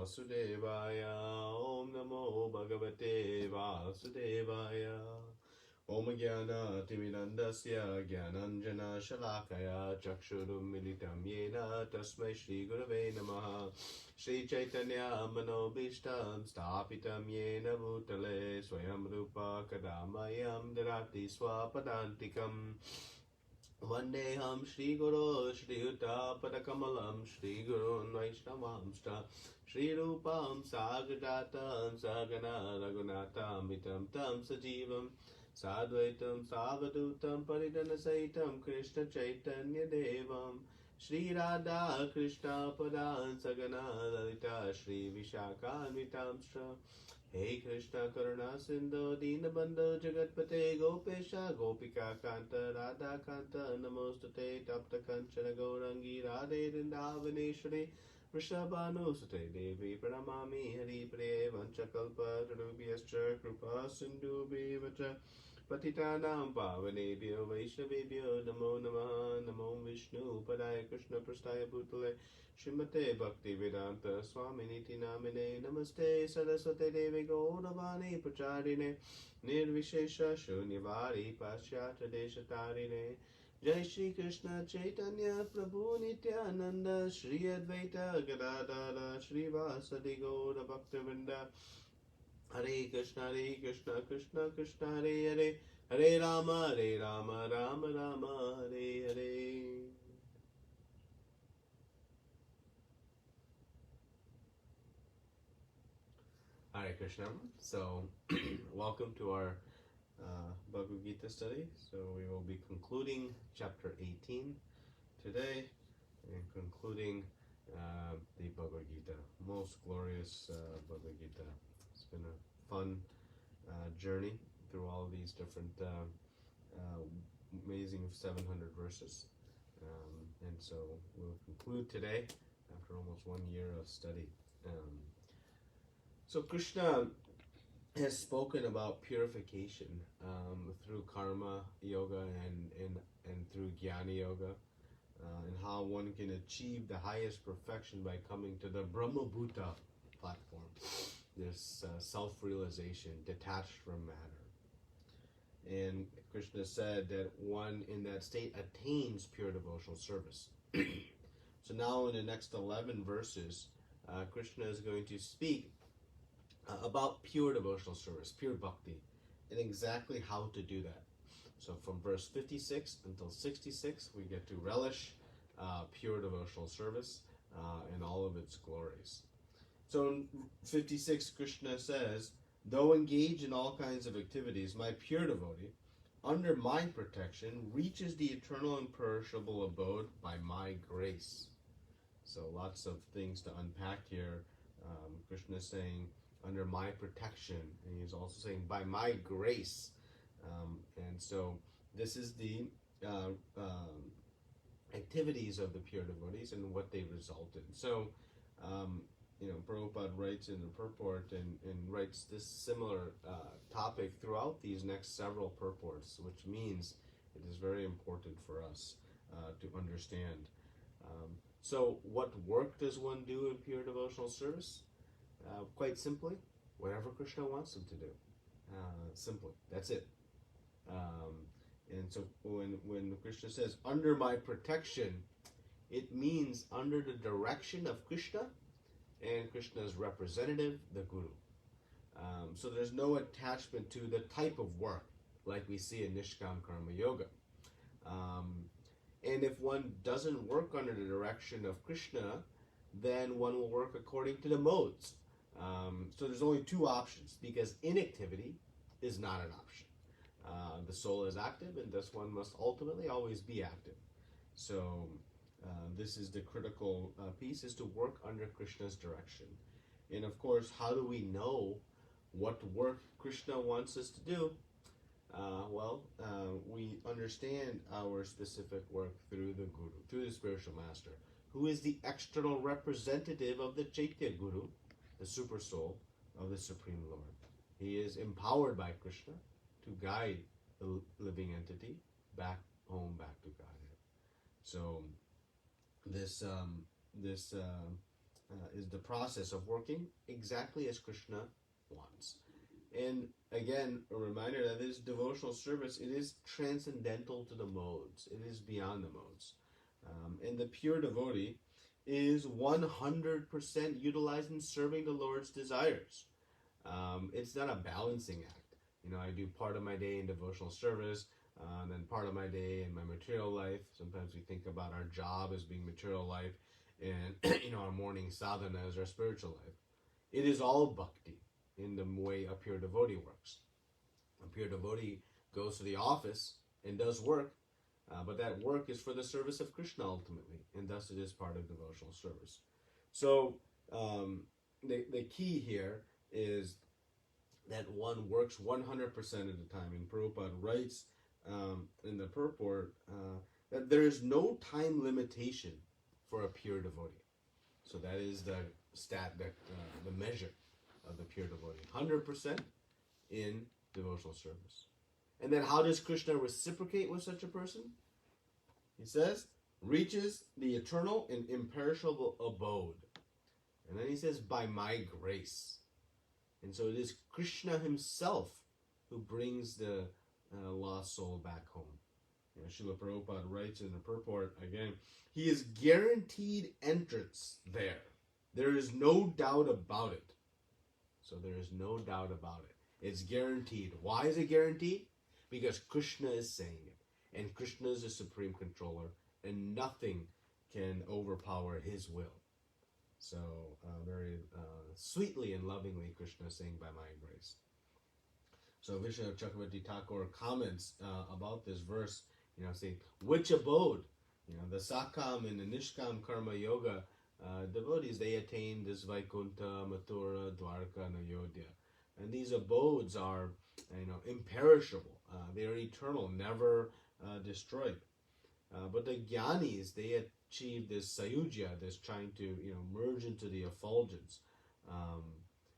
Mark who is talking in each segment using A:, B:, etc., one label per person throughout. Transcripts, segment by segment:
A: Vasudevaya. Om Namo Bhagavate Vasudevaya. Om Jnana Timirandasya Jnananjana Shalakaya Chakshurum Militam Yena Tasmai Shri Gurave Namaha. Shri Chaitanya Manobishtam Stapitam Yena Bhutale Swayam Rupa Kadamayam Darati Swapadantikam. Vandeham Shri Guru Shri Yuta Padakamalam Shri Gurun Vaishnavamsta Shri Rupam Sagadatam Sagana Raghunatam Vitam Tam Sajivam Sadvaitam Savadutam Paridana Saitam Krishna Chaitanya Devam Shri Radha Krishna Padan Sagana Lalita Shri Vishakhan Vitamstra. Hey Krishna Karuna Sindhu Dinabandhu Jagatpate Gopesha Gopika Kanta Radha Kanta Namostate Tapta Kanchana Gaurangi Radhe Vrindavaneshwari Vrishabhanu Sute Devi Pranamami Hari Priye Vanchakalpa Tarubhyascha Krupa Sindhu Bhivacha Patitanam Pavanebhyo Vaishnavebhyo Namo Namaha Namo Vishnu Padaya Krishna Prastaya Bhutale Srimate Bhakti Vedanta Swaminiti Namine Namaste Saraswate Devi Gauravani Pracharine Nirvishesha Shunyavari Paschyata Deshatarine Jai Shri Krishna Chaitanya Prabhu Nityananda Shri Advaita Gadadara Shri Vasadi Gaura Bhaktivinoda Hare Krishna Krishna Krishna Hare Hare Hare Rama Rama Rama Hare Hare. Hare Krishna. So, welcome to our Bhagavad Gita study. So, we will be concluding chapter 18 today and concluding the Bhagavad Gita. Most glorious Bhagavad Gita. It's been a fun journey through all these different amazing 700 verses. And so, we'll conclude today after almost 1 year of study. So Krishna has spoken about purification through karma yoga and through jnana yoga, and how one can achieve the highest perfection by coming to the Brahma-bhuta platform, this self-realization, detached from matter. And Krishna said that one in that state attains pure devotional service. So now in the next 11 verses, Krishna is going to speak about pure devotional service, pure bhakti, and exactly how to do that. So from verse 56 until 66, we get to relish pure devotional service and all of its glories. So in 56, Krishna says, though engaged in all kinds of activities, my pure devotee, under my protection, reaches the eternal imperishable abode by my grace. So lots of things to unpack here. Krishna is saying, under my protection, and he's also saying by my grace, and so this is the activities of the pure devotees and what they result in. So Prabhupada writes in the purport and writes this similar topic throughout these next several purports, which means it is very important for us to understand. So what work does one do in pure devotional service? Quite simply, whatever Krishna wants them to do. Simply, that's it. And so when Krishna says, under my protection, it means under the direction of Krishna and Krishna's representative, the Guru. So there's no attachment to the type of work like we see in Nishkam Karma Yoga. And if one doesn't work under the direction of Krishna, then one will work according to the modes. So there's only two options, because inactivity is not an option. The soul is active, and thus one must ultimately always be active. So this is the critical piece, is to work under Krishna's direction. And of course, how do we know what work Krishna wants us to do? We understand our specific work through the Guru, through the spiritual master, who is the external representative of the Chaitya Guru, the super soul of the Supreme Lord. He is empowered by Krishna to guide the living entity back home, back to Godhead. So this is the process of working exactly as Krishna wants. And again, a reminder that this devotional service, it is transcendental to the modes. It is beyond the modes. And the pure devotee is 100% utilized in serving the Lord's desires. It's not a balancing act. I do part of my day in devotional service, and then part of my day in my material life. Sometimes we think about our job as being material life, and our morning sadhana as our spiritual life. It is all bhakti in the way a pure devotee works. A pure devotee goes to the office and does work, but that work is for the service of Krishna ultimately, and thus it is part of devotional service. So the key here is that one works 100% of the time. And Prabhupada writes in the purport that there is no time limitation for a pure devotee. So that is the measure of the pure devotee. 100% in devotional service. And then how does Krishna reciprocate with such a person? He says, reaches the eternal and imperishable abode. And then he says, by my grace. And so it is Krishna himself who brings the lost soul back home. Srila Prabhupada writes in the purport again, he is guaranteed entrance there. There is no doubt about it. So there is no doubt about it. It's guaranteed. Why is it guaranteed? Because Krishna is saying it. And Krishna is the supreme controller. And nothing can overpower his will. So very sweetly and lovingly Krishna is saying, by my grace. So Vishnu Chakravarti Thakur comments about this verse, saying, which abode? The Sakam and the Nishkam Karma Yoga devotees, they attain this Vaikuntha, Mathura, Dwarka, and Ayodhya. And these abodes are, imperishable. They are eternal, never destroyed. But the Jnanis, they achieve this Sayujya, this trying to, merge into the effulgence.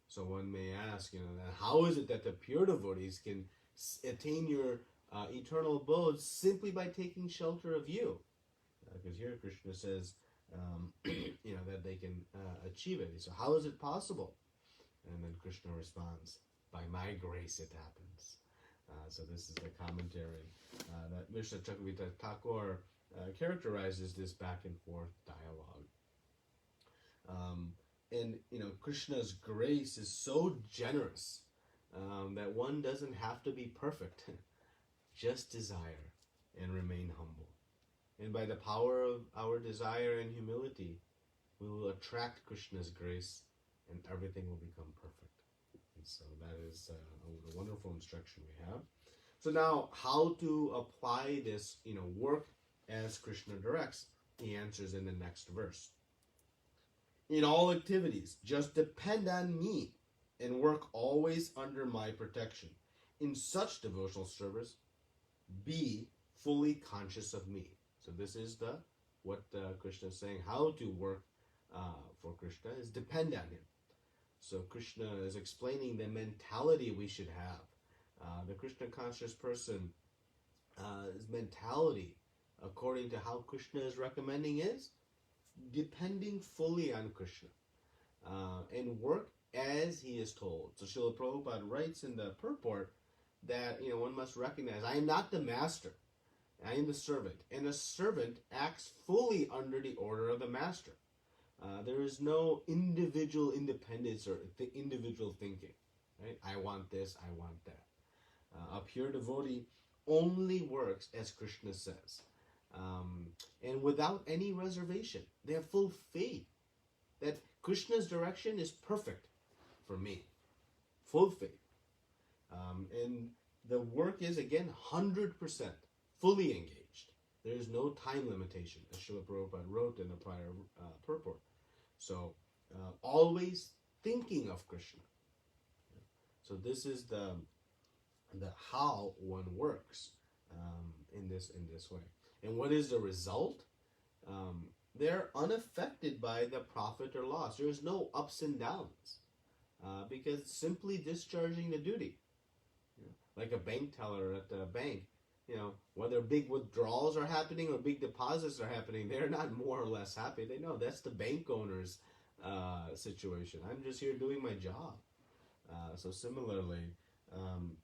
A: So one may ask, how is it that the pure devotees can attain your eternal abodes simply by taking shelter of you? Because here Krishna says, that they can achieve it. So how is it possible? And then Krishna responds, by my grace it happens. So this is the commentary that Vishnu Chakravarti Thakur characterizes this back and forth dialogue. And Krishna's grace is so generous that one doesn't have to be perfect. Just desire and remain humble. And by the power of our desire and humility, we will attract Krishna's grace and everything will become perfect. And so that is a wonderful instruction we have. So now, how to apply this, work as Krishna directs? He answers in the next verse. In all activities, just depend on me and work always under my protection. In such devotional service, be fully conscious of me. So this is what Krishna is saying. How to work for Krishna is depend on him. So Krishna is explaining the mentality we should have. The Krishna conscious person, his mentality, according to how Krishna is recommending, is depending fully on Krishna and work as he is told. So Srila Prabhupada writes in the purport that one must recognize, I am not the master, I am the servant, and the servant acts fully under the order of the master. There is no individual independence or individual thinking. Right? I want this, I want that. A pure devotee only works as Krishna says, and without any reservation. They have full faith that Krishna's direction is perfect for me. Full faith. And the work is, again, 100% fully engaged. There is no time limitation, as Srila Prabhupada wrote in the prior purport. So, always thinking of Krishna. So this is the how one works in this way. And what is the result? They're unaffected by the profit or loss. There is no ups and downs because simply discharging the duty. Like a bank teller at the bank, whether big withdrawals are happening or big deposits are happening, they're not more or less happy. They know that's the bank owner's situation. I'm just here doing my job. So similarly,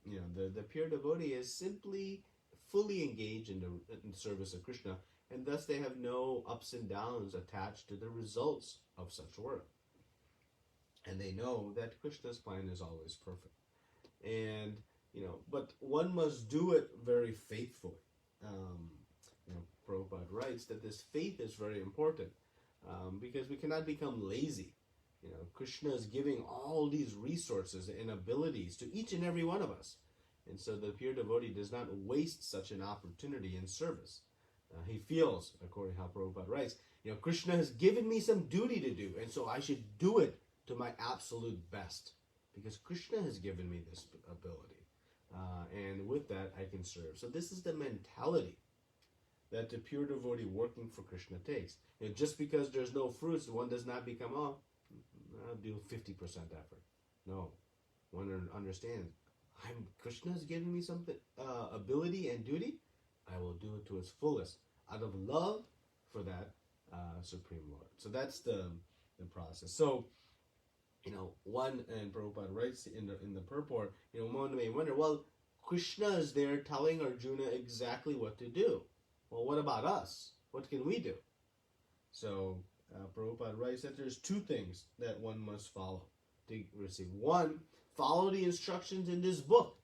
A: the pure devotee is simply fully engaged in the service of Krishna, and thus they have no ups and downs attached to the results of such work. And they know that Krishna's plan is always perfect. And, but one must do it very faithfully. Prabhupada writes that this faith is very important because we cannot become lazy. Krishna is giving all these resources and abilities to each and every one of us. And so the pure devotee does not waste such an opportunity in service. He feels, according to how Prabhupada writes, Krishna has given me some duty to do, and so I should do it to my absolute best because Krishna has given me this ability. And with that, I can serve. So this is the mentality that the pure devotee working for Krishna takes. Just because there's no fruits, one does not become, I'll do 50% effort. No. One understands, Krishna has given me something, ability and duty. I will do it to its fullest out of love for that Supreme Lord. So that's the process. So, one, and Prabhupada writes in the purport, one may wonder, well, Krishna is there telling Arjuna exactly what to do. Well, what about us? What can we do? So, Prabhupada writes that there's two things that one must follow to receive. One, follow the instructions in this book,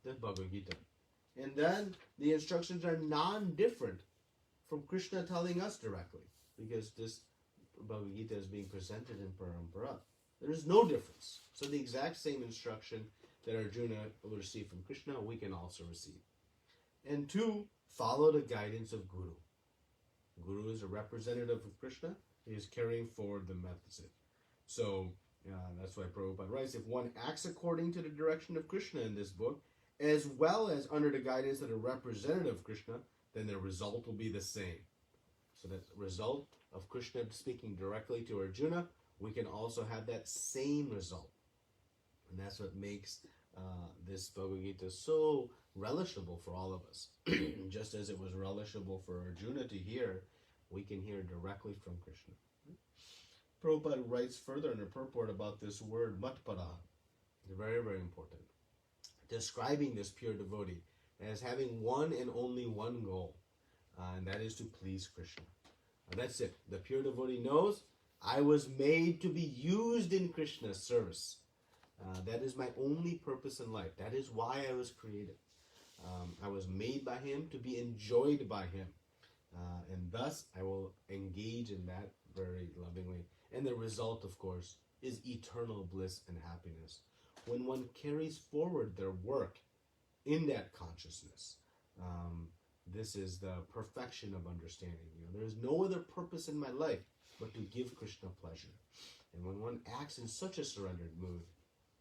A: the Bhagavad Gita. And then the instructions are non-different from Krishna telling us directly, because this Bhagavad Gita is being presented in parampara. There is no difference. So the exact same instruction that Arjuna will receive from Krishna, we can also receive. And two, follow the guidance of Guru. Guru is a representative of Krishna. He is carrying forward the message. So that's why Prabhupada writes, if one acts according to the direction of Krishna in this book, as well as under the guidance of a representative of Krishna, then the result will be the same. So that result of Krishna speaking directly to Arjuna, we can also have that same result. And that's what makes this Bhagavad Gita so relishable for all of us. Just as it was relishable for Arjuna to hear, we can hear directly from Krishna. Prabhupada writes further in the purport about this word matpara. It's very, very important. Describing this pure devotee as having one and only one goal, and that is to please Krishna. That's it. The pure devotee knows, I was made to be used in Krishna's service. That is my only purpose in life. That is why I was created. I was made by Him to be enjoyed by Him. And thus, I will engage in that very lovingly. And the result, of course, is eternal bliss and happiness. When one carries forward their work in that consciousness, this is the perfection of understanding. There is no other purpose in my life but to give Krishna pleasure. And when one acts in such a surrendered mood,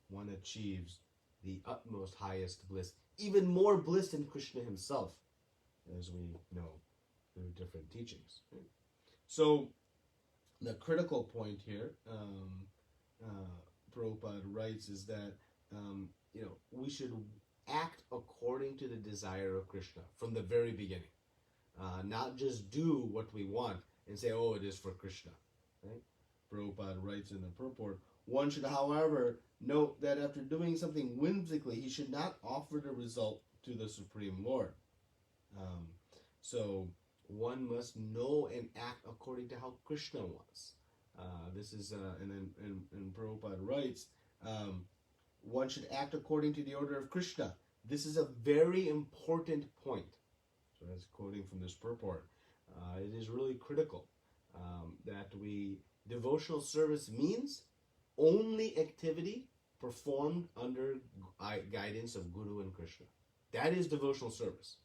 A: one achieves the utmost highest bliss, even more bliss than Krishna himself, as we know through different teachings. Right? So, the critical point here, Prabhupada writes, is that we should act according to the desire of Krishna from the very beginning, not just do what we want and say, "Oh, it is for Krishna." Right? Prabhupada writes in the purport, one should, however, note that after doing something whimsically, he should not offer the result to the Supreme Lord. So one must know and act according to how Krishna wants. This is, and Prabhupada writes, one should act according to the order of Krishna. This is a very important point. So that's quoting from this purport. It is really critical that devotional service means only activity performed under guidance of Guru and Krishna. That is devotional service.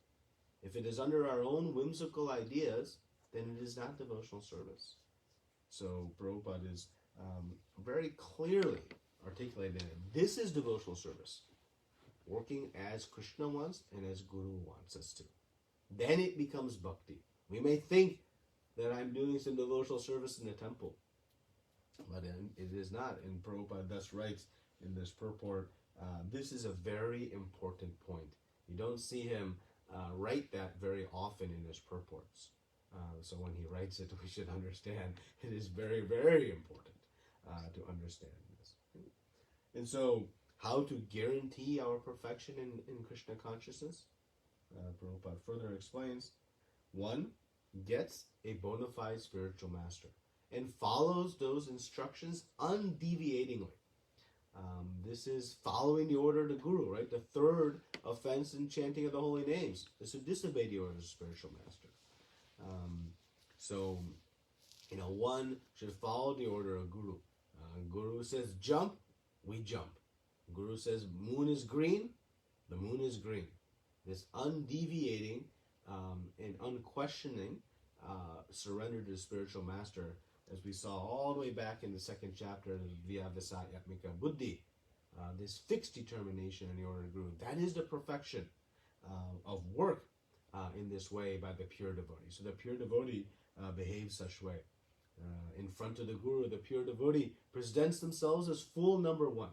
A: If it is under our own whimsical ideas, then it is not devotional service. So Prabhupada is very clearly articulated it. This is devotional service, working as Krishna wants and as Guru wants us to. Then it becomes bhakti. We may think that I'm doing some devotional service in the temple, but it is not. And Prabhupada thus writes in this purport, this is a very important point. You don't see him write that very often in his purports. So when he writes it, we should understand it is very, very important. to understand this. And so, how to guarantee our perfection in Krishna consciousness? Prabhupada further explains, 1. Gets a bona fide spiritual master and follows those instructions undeviatingly. This is following the order of the Guru, right? The third offense in chanting of the holy names is to disobey the order of the spiritual master. So, one should follow the order of Guru. Guru says jump, we jump. Guru says moon is green, the moon is green. This undeviating and unquestioning surrender to the spiritual master, as we saw all the way back in the second chapter of Vyavasayatmika Buddhi, this fixed determination in the order of Guru, that is the perfection of work in this way by the pure devotee. So the pure devotee behaves such way. In front of the Guru, the pure devotee presents themselves as full number one,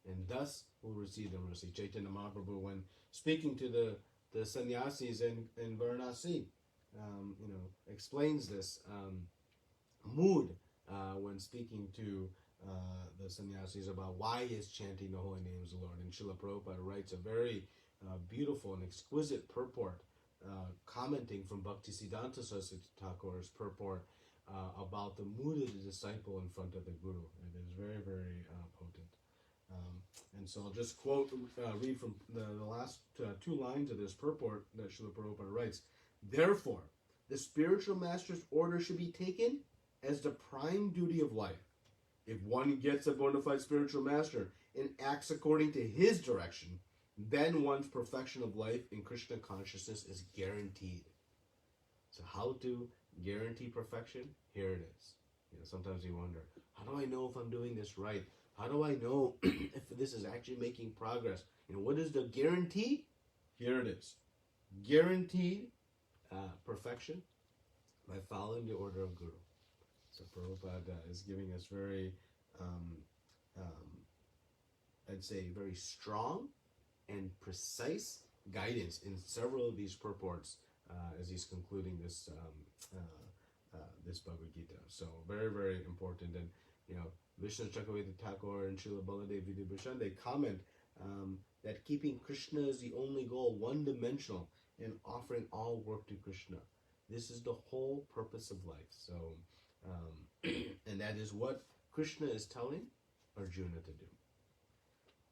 A: and thus will receive the mercy. Chaitanya Mahaprabhu, when speaking to the sannyasis in Varanasi, explains this mood when speaking to the sannyasis about why is chanting the holy names of the Lord. And Srila Prabhupada writes a very beautiful and exquisite purport, commenting from Bhaktisiddhanta Saraswati Thakur's purport about the mood of the disciple in front of the Guru. It is very, very potent. And so I'll just read from the last two lines of this purport that Srila Prabhupada writes. Therefore, the spiritual master's order should be taken as the prime duty of life. If one gets a bona fide spiritual master and acts according to his direction, then one's perfection of life in Krishna consciousness is guaranteed. So how to guarantee perfection? Here it is. Sometimes you wonder, how do I know if I'm doing this right? How do I know if this is actually making progress? What is the guarantee? Here it is. Guaranteed perfection by following the order of Guru. So Prabhupada is giving us very, I'd say, very strong and precise guidance in several of these purports as he's concluding this this Bhagavad Gita. So very, very important. And Vishnu Chakravarti Thakur and Srila Baladev Vidyabhushan, they comment that keeping Krishna as the only goal, one-dimensional, and offering all work to Krishna. This is the whole purpose of life. So, and that is what Krishna is telling Arjuna to do.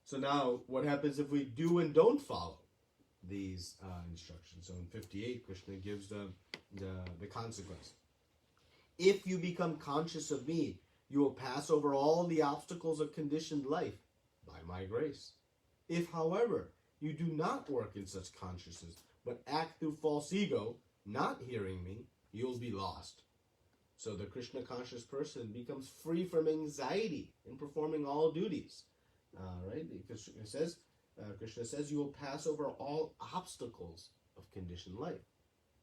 A: So now, what happens if we do and don't follow these instructions? So in 58, Krishna gives the consequence. If you become conscious of me, you will pass over all the obstacles of conditioned life by my grace. If, however, you do not work in such consciousness, but act through false ego, not hearing me, you'll be lost. So the Krishna conscious person becomes free from anxiety in performing all duties. Right? Because Krishna says you will pass over all obstacles of conditioned life.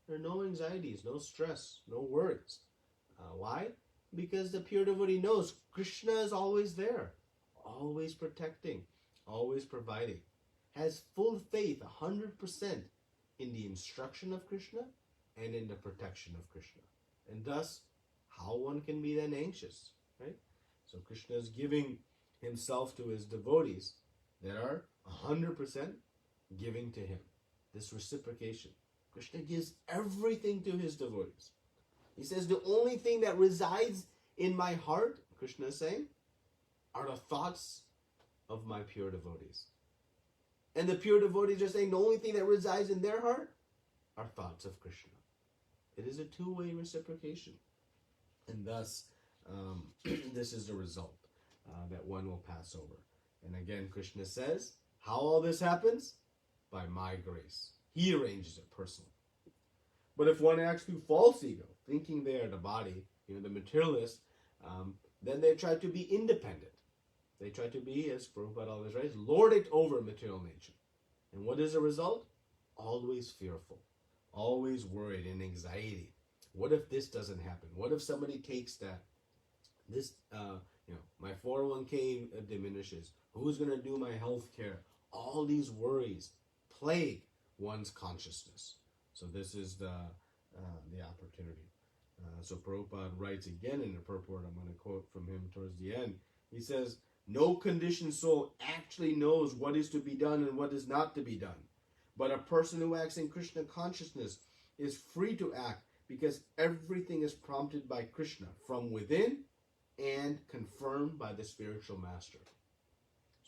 A: There are no anxieties, no stress, no worries. Why? Because the pure devotee knows Krishna is always there, always protecting, always providing, has full faith 100% in the instruction of Krishna and in the protection of Krishna. And thus, how one can be then anxious, right? So Krishna is giving himself to his devotees that are 100% giving to him. This reciprocation. Krishna gives everything to his devotees. He says, the only thing that resides in my heart, Krishna is saying, are the thoughts of my pure devotees. And the pure devotees are saying the only thing that resides in their heart are thoughts of Krishna. It is a two-way reciprocation. And thus, this is the result that one will pass over. And again, Krishna says, how all this happens? By my grace. He arranges it personally. But if one acts through false ego, thinking they are the body, the materialist, then they try to be independent. They try to be, as Prabhupada always writes, lord it over material nature. And what is the result? Always fearful, always worried and anxiety. What if this doesn't happen? What if somebody takes that? This, my 401k diminishes. Who's going to do my health care? All these worries plague one's consciousness. So this is the opportunity. So Prabhupada writes again in the purport, I'm going to quote from him towards the end. He says, no conditioned soul actually knows what is to be done and what is not to be done. But a person who acts in Krishna consciousness is free to act because everything is prompted by Krishna from within and confirmed by the spiritual master.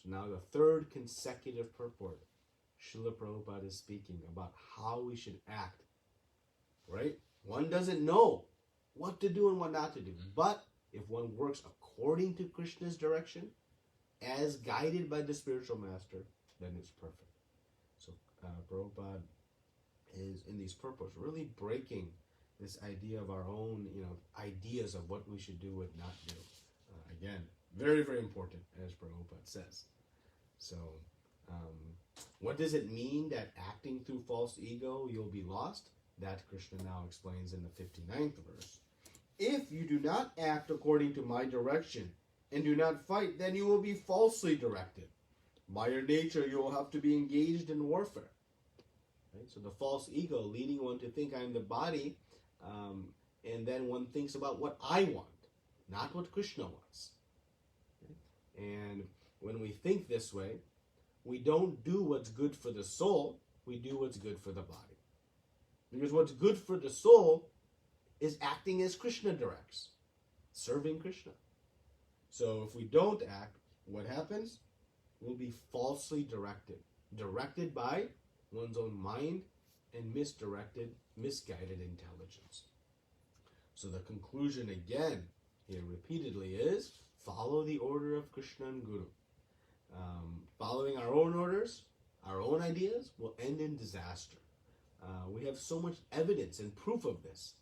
A: So now the third consecutive purport, Srila Prabhupada is speaking about how we should act, right? One doesn't know what to do and what not to do. But if one works according to Krishna's direction, as guided by the spiritual master, then it's perfect. So Prabhupada is in these purports really breaking this idea of our own, ideas of what we should do and not do. Again, very, very important, as Prabhupada says. So, what does it mean that acting through false ego, you'll be lost? That Krishna now explains in the 59th verse. If you do not act according to my direction and do not fight, then you will be falsely directed. By your nature, you will have to be engaged in warfare. Right? So the false ego leading one to think I'm the body, and then one thinks about what I want, not what Krishna wants. Okay? And when we think this way, we don't do what's good for the soul, we do what's good for the body. Because what's good for the soul is acting as Krishna directs, serving Krishna. So if we don't act, what happens? We'll be falsely directed by one's own mind and misguided intelligence. So the conclusion again here repeatedly is follow the order of Krishna and Guru. Following our own orders, our own ideas will end in disaster. We have so much evidence and proof of this.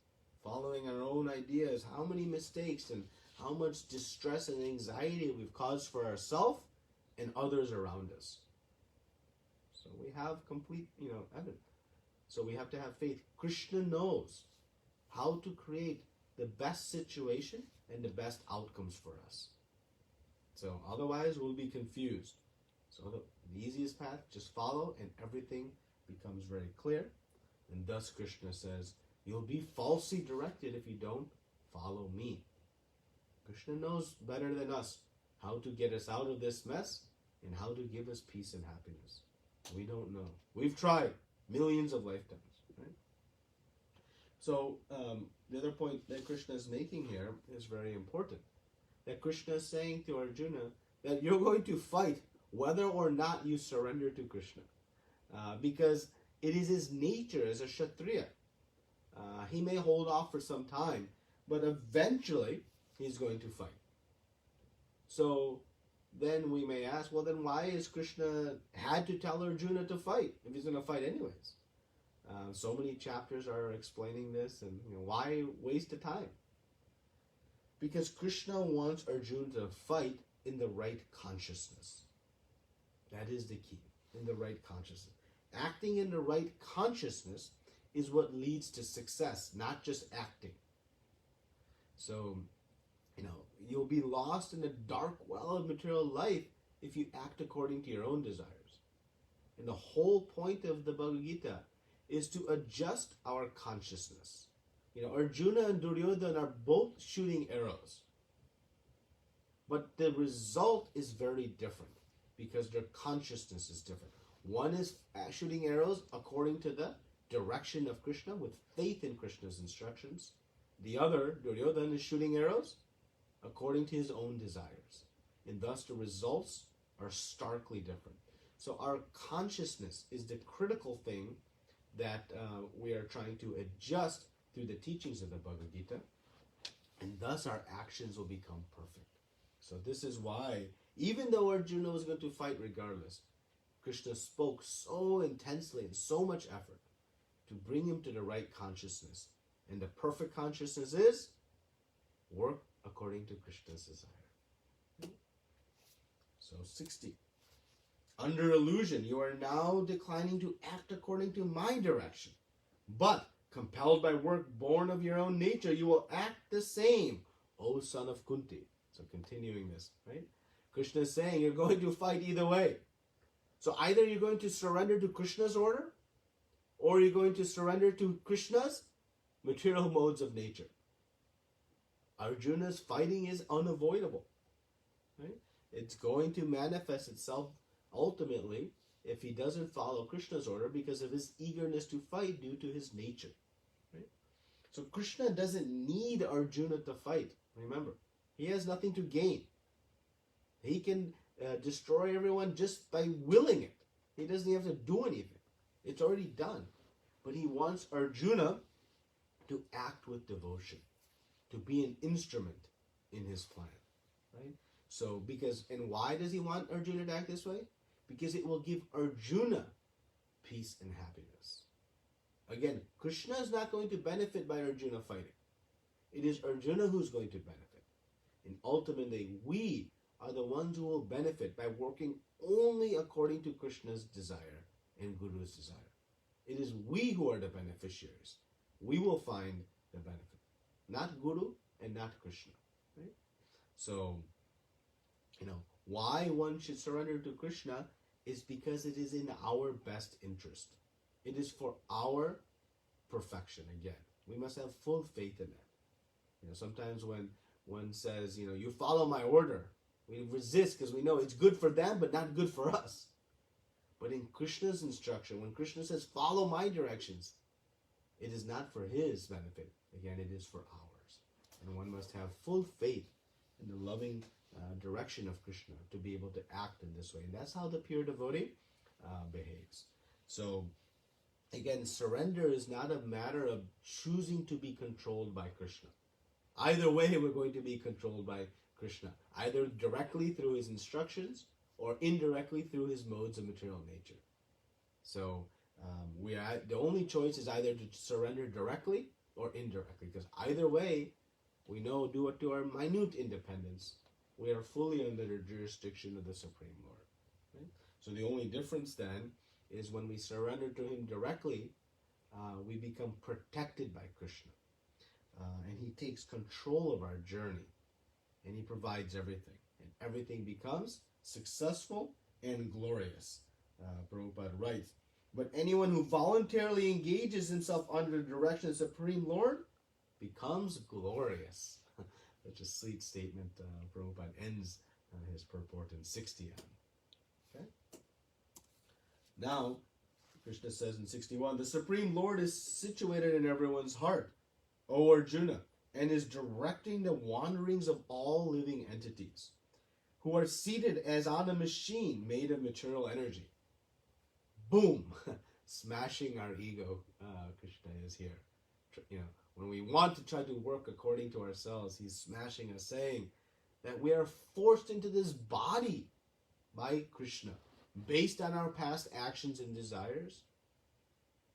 A: Following our own ideas, how many mistakes and how much distress and anxiety we've caused for ourselves and others around us. So we have complete, evidence. So we have to have faith. Krishna knows how to create the best situation and the best outcomes for us. So otherwise we'll be confused. So the easiest path, just follow and everything becomes very clear. And thus Krishna says, you'll be falsely directed if you don't follow me. Krishna knows better than us how to get us out of this mess and how to give us peace and happiness. We don't know. We've tried millions of lifetimes. Right? So the other point that Krishna is making here is very important. That Krishna is saying to Arjuna that you're going to fight whether or not you surrender to Krishna. Because it is his nature as a Kshatriya. He may hold off for some time, but eventually he's going to fight. So then we may ask, well then why is Krishna had to tell Arjuna to fight if he's going to fight anyways? So many chapters are explaining this, and why waste the time? Because Krishna wants Arjuna to fight in the right consciousness. That is the key, in the right consciousness. Acting in the right consciousness is what leads to success, not just acting. So, you'll be lost in the dark well of material life if you act according to your own desires. And the whole point of the Bhagavad Gita is to adjust our consciousness. Arjuna and Duryodhana are both shooting arrows. But the result is very different because their consciousness is different. One is shooting arrows according to the direction of Krishna with faith in Krishna's instructions. The other, Duryodhana, is shooting arrows according to his own desires. And thus the results are starkly different. So our consciousness is the critical thing that we are trying to adjust through the teachings of the Bhagavad Gita. And thus our actions will become perfect. So this is why, even though Arjuna was going to fight regardless, Krishna spoke so intensely and so much effort to bring him to the right consciousness. And the perfect consciousness is work according to Krishna's desire. So 60. Under illusion, you are now declining to act according to my direction. But compelled by work born of your own nature, you will act the same, O son of Kunti. So continuing this, right? Krishna is saying you're going to fight either way. So either you're going to surrender to Krishna's order, or you're going to surrender to Krishna's material modes of nature. Arjuna's fighting is unavoidable. Right? It's going to manifest itself ultimately if he doesn't follow Krishna's order because of his eagerness to fight due to his nature. Right? So Krishna doesn't need Arjuna to fight. Remember, he has nothing to gain. He can destroy everyone just by willing it. He doesn't have to do anything. It's already done. But he wants Arjuna to act with devotion, to be an instrument in his plan. Right? So, and why does he want Arjuna to act this way? Because it will give Arjuna peace and happiness. Again, Krishna is not going to benefit by Arjuna fighting. It is Arjuna who's going to benefit. And ultimately, we are the ones who will benefit by working only according to Krishna's desire and Guru's desire. It is we who are the beneficiaries. We will find the benefit. Not Guru and not Krishna. Right? So, why one should surrender to Krishna is because it is in our best interest. It is for our perfection. Again, we must have full faith in it. Sometimes when one says, you follow my order, we resist because we know it's good for them, but not good for us. But in Krishna's instruction, when Krishna says, follow my directions, it is not for his benefit. Again, it is for ours. And one must have full faith in the loving direction of Krishna to be able to act in this way. And that's how the pure devotee behaves. So, again, surrender is not a matter of choosing to be controlled by Krishna. Either way, we're going to be controlled by Krishna, either directly through his instructions or indirectly through his modes of material nature. So, the only choice is either to surrender directly or indirectly, because either way, we know, due to our minute independence, we are fully under the jurisdiction of the Supreme Lord. Right? So the only difference then is when we surrender to him directly, we become protected by Krishna. And he takes control of our journey. And he provides everything. And everything becomes successful and glorious. Prabhupada writes, but anyone who voluntarily engages himself under the direction of the Supreme Lord becomes glorious. Such a sweet statement. Prabhupada ends his purport in 60. Okay? Now, Krishna says in 61, the Supreme Lord is situated in everyone's heart, O Arjuna, and is directing the wanderings of all living entities, who are seated as on a machine made of material energy. Boom! Smashing our ego. Krishna is here. When we want to try to work according to ourselves, he's smashing us, saying that we are forced into this body by Krishna, based on our past actions and desires.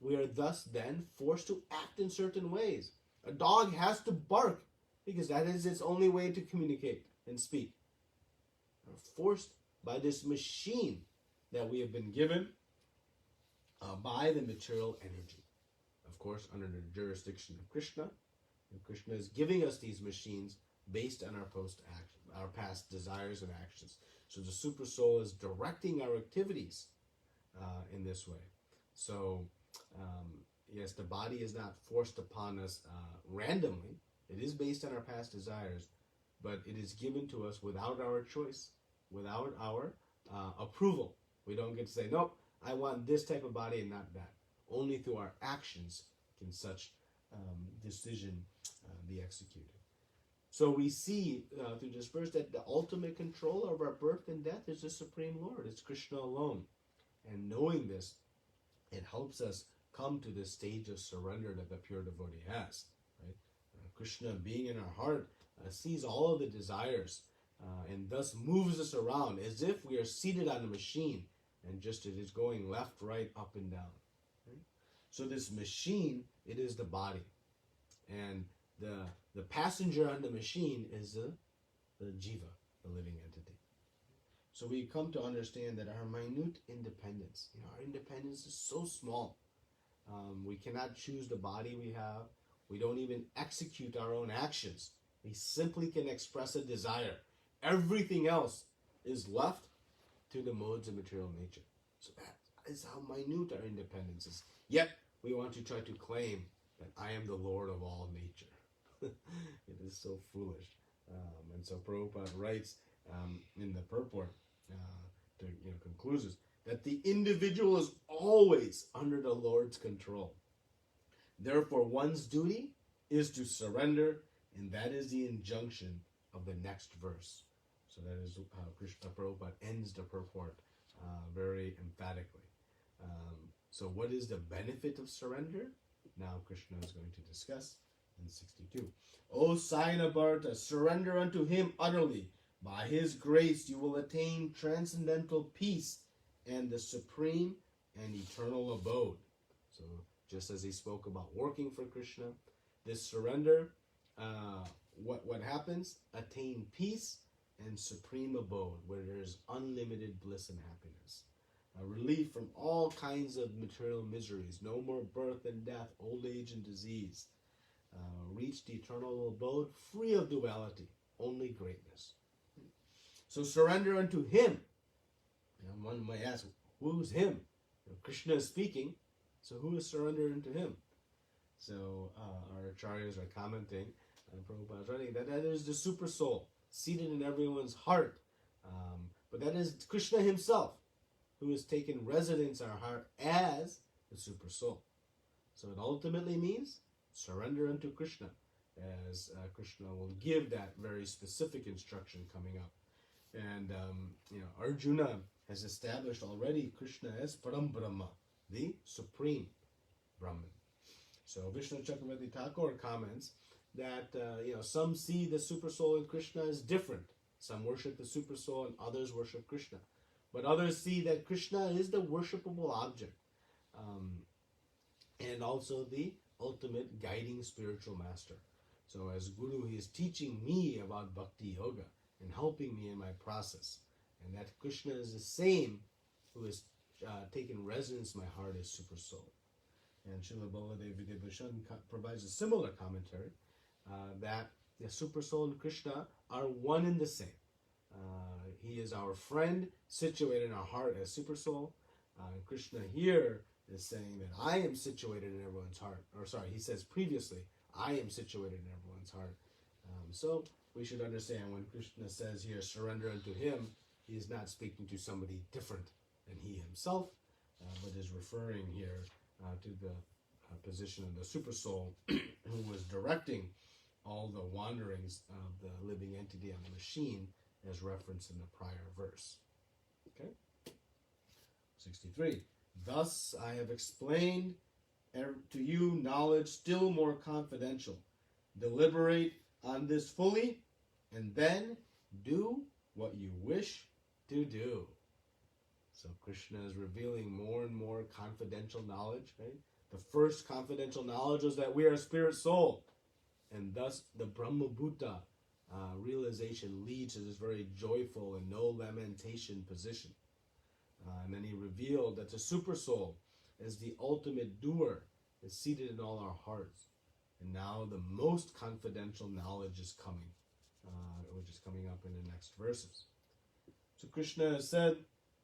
A: We are thus then forced to act in certain ways. A dog has to bark because that is its only way to communicate and speak. We're forced by this machine that we have been given by the material energy. Of course, under the jurisdiction of Krishna. And Krishna is giving us these machines based on our past desires and actions. So the super soul is directing our activities in this way. So, yes, the body is not forced upon us randomly. It is based on our past desires, but it is given to us without our choice, without our approval. We don't get to say, nope, I want this type of body and not that. Only through our actions can such decision be executed. So we see through this verse that the ultimate controller of our birth and death is the Supreme Lord. It's Krishna alone. And knowing this, it helps us come to this stage of surrender that the pure devotee has. Right? Krishna, being in our heart, sees all of the desires and thus moves us around as if we are seated on a machine and just it is going left, right, up, and down. Right? So this machine, it is the body. And the passenger on the machine is the jiva, the living entity. So we come to understand that our minute independence, our independence is so small. We cannot choose the body we have. We don't even execute our own actions. We simply can express a desire. Everything else is left to the modes of material nature. So that is how minute our independence is. Yet, we want to try to claim that I am the Lord of all nature. It is so foolish. And so Prabhupada writes in the purport to conclusions that the individual is always under the Lord's control. Therefore, one's duty is to surrender, and that is the injunction of the next verse. So that is how Krishna Prabhupada ends the purport very emphatically. So what is the benefit of surrender? Now Krishna is going to discuss in 62. O Sainabharta, surrender unto him utterly. By his grace you will attain transcendental peace and the supreme and eternal abode. So just as he spoke about working for Krishna, this surrender, what happens? Attain peace and supreme abode, where there is unlimited bliss and happiness. Relief from all kinds of material miseries, no more birth and death, old age and disease. Reach the eternal abode, free of duality, only greatness. So surrender unto him. One might ask, who's him? Krishna is speaking, so who is surrendering unto him? So our acharyas are commenting, Prabhupada's writing, that is the super soul, seated in everyone's heart. But that is Krishna himself, who has taken residence in our heart as the super soul. So it ultimately means surrender unto Krishna, as Krishna will give that very specific instruction coming up. And Arjuna has established already Krishna as Param Brahma, the supreme Brahman. So Vishnu Chakravarti Thakur comments that some see the super soul in Krishna as different. Some worship the super soul and others worship Krishna. But others see that Krishna is the worshipable object, and also the ultimate guiding spiritual master. So as Guru, he is teaching me about Bhakti Yoga and helping me in my process. And that Krishna is the same who has taken residence in my heart as super soul. And Srila Baladev Vidyabhushan provides a similar commentary that the super soul and Krishna are one and the same. He is our friend, situated in our heart as super soul. Krishna here is saying that I am situated in everyone's heart. Or sorry, he says previously, I am situated in everyone's heart. So we should understand when Krishna says here, surrender unto him, he is not speaking to somebody different than he himself, but is referring here to the position of the super soul who was directing all the wanderings of the living entity on the machine as referenced in the prior verse. Okay? 63. Thus I have explained to you knowledge still more confidential. Deliberate on this fully, and then do what you wish to do. So Krishna is revealing more and more confidential knowledge. Right? The first confidential knowledge was that we are a spirit soul, and thus the Brahma Bhuta realization leads to this very joyful and no lamentation position. And then he revealed that the super soul is the ultimate doer, is seated in all our hearts. And now the most confidential knowledge is coming, which is coming up in the next verses. So Krishna has said,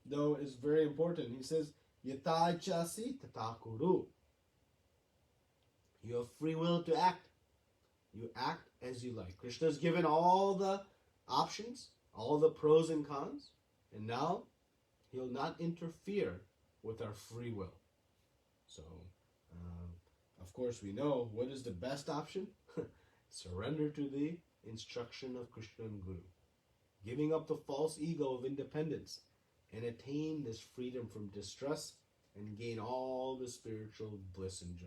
A: though, is very important. He says, Yata chasi tata kuru. You have free will to act. You act as you like. Krishna has given all the options, all the pros and cons, and now he'll not interfere with our free will. So, of course, we know what is the best option. Surrender to the instruction of Krishna and Guru. Giving up the false ego of independence and attain this freedom from distress and gain all the spiritual bliss and joy.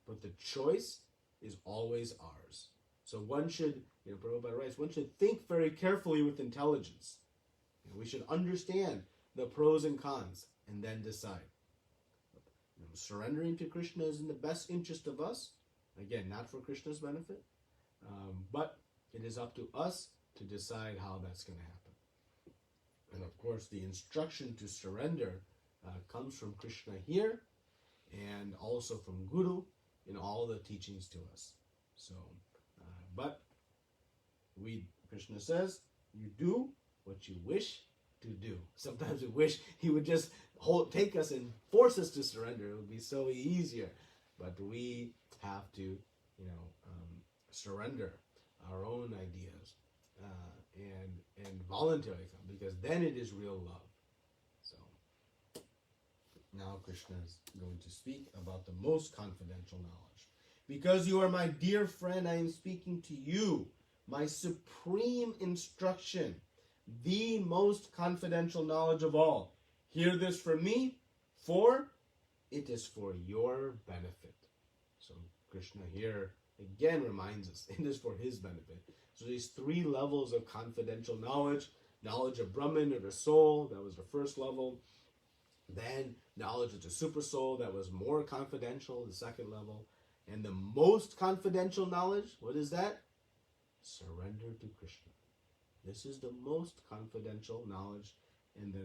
A: But the choice is always ours. So one should, Prabhupada writes, one should think very carefully with intelligence. We should understand the pros and cons and then decide. Surrendering to Krishna is in the best interest of us. Again, not for Krishna's benefit, but it is up to us to decide how that's going to happen. And of course, the instruction to surrender comes from Krishna here and also from Guru in all the teachings to us. So, but Krishna says, you do what you wish to do. Sometimes we wish he would just take us and force us to surrender. It would be so easier. But we have to, surrender our own ideas and voluntarily come, because then it is real love. So now Krishna is going to speak about the most confidential knowledge. Because you are my dear friend, I am speaking to you, my supreme instruction, the most confidential knowledge of all. Hear this from me, for it is for your benefit. So Krishna here again reminds us, it is for his benefit. So these three levels of confidential knowledge: knowledge of Brahman or the soul, that was the first level. Then knowledge of the super soul, that was more confidential, the second level. And the most confidential knowledge, what is that? Surrender to Krishna. This is the most confidential knowledge, and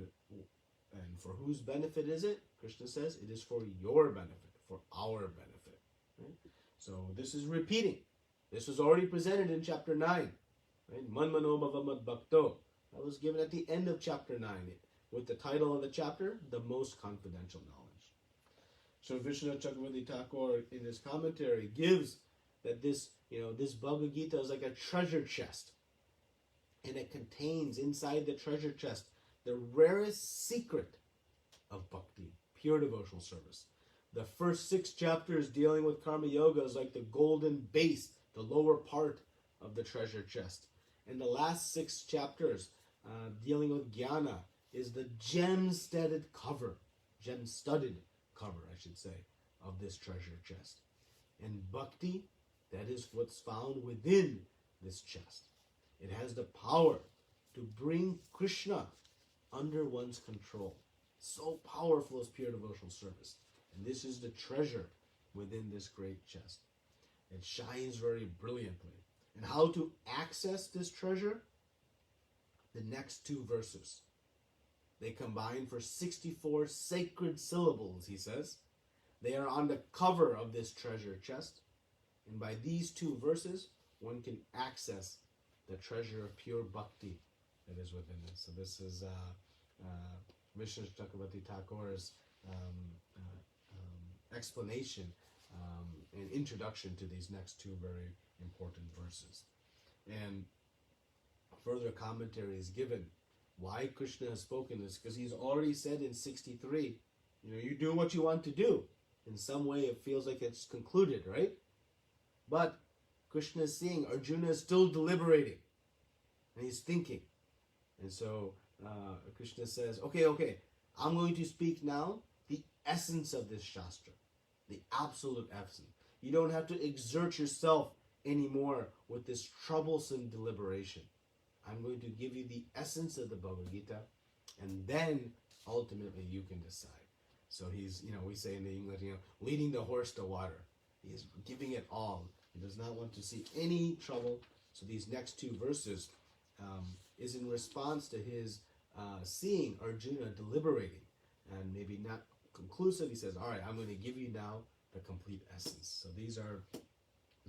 A: for whose benefit is it? Krishna says it is for your benefit, for our benefit. Right? So this is repeating. This was already presented in chapter 9. Right? Manmano bhavamad bhakto. That was given at the end of chapter 9 with the title of the chapter, The Most Confidential Knowledge. So Vishnu Chakravarti Thakur in his commentary gives that this Bhagavad Gita is like a treasure chest. And it contains inside the treasure chest the rarest secret of bhakti, pure devotional service. The first 6 chapters dealing with karma yoga is like the golden base, the lower part of the treasure chest. And the last 6 chapters dealing with jnana is the gem-studded cover, I should say, of this treasure chest. And bhakti, that is what's found within this chest. It has the power to bring Krishna under one's control. So powerful is pure devotional service. And this is the treasure within this great chest. It shines very brilliantly. And how to access this treasure? The next 2 verses. They combine for 64 sacred syllables, he says. They are on the cover of this treasure chest. And by these 2 verses, one can access the treasure of pure bhakti that is within this. So this is Vishnu Chakravarti Thakur's explanation and introduction to these next 2 very important verses. And further commentary is given why Krishna has spoken this, because he's already said in 63, you do what you want to do. In some way it feels like it's concluded, right? But Krishna is seeing Arjuna is still deliberating and he's thinking. And so Krishna says, okay, I'm going to speak now the essence of this Shastra, the absolute essence. You don't have to exert yourself anymore with this troublesome deliberation. I'm going to give you the essence of the Bhagavad Gita, and then ultimately you can decide. So he's, we say in the English, leading the horse to water. He's giving it all. He does not want to see any trouble. So these next 2 verses is in response to his seeing Arjuna deliberating and maybe not conclusive. He says, all right, I'm going to give you now the complete essence. So these are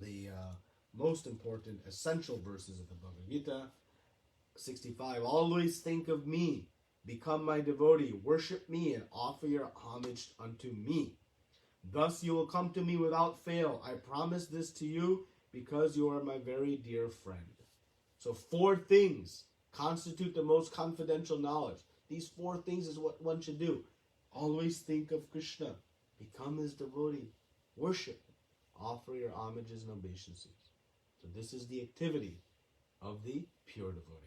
A: the most important essential verses of the Bhagavad Gita. 65, always think of me, become my devotee, worship me, and offer your homage unto me. Thus you will come to me without fail. I promise this to you because you are my very dear friend. So 4 things constitute the most confidential knowledge. These 4 things is what one should do. Always think of Krishna, become his devotee, worship, offer your homages and obeisances. So this is the activity of the pure devotee.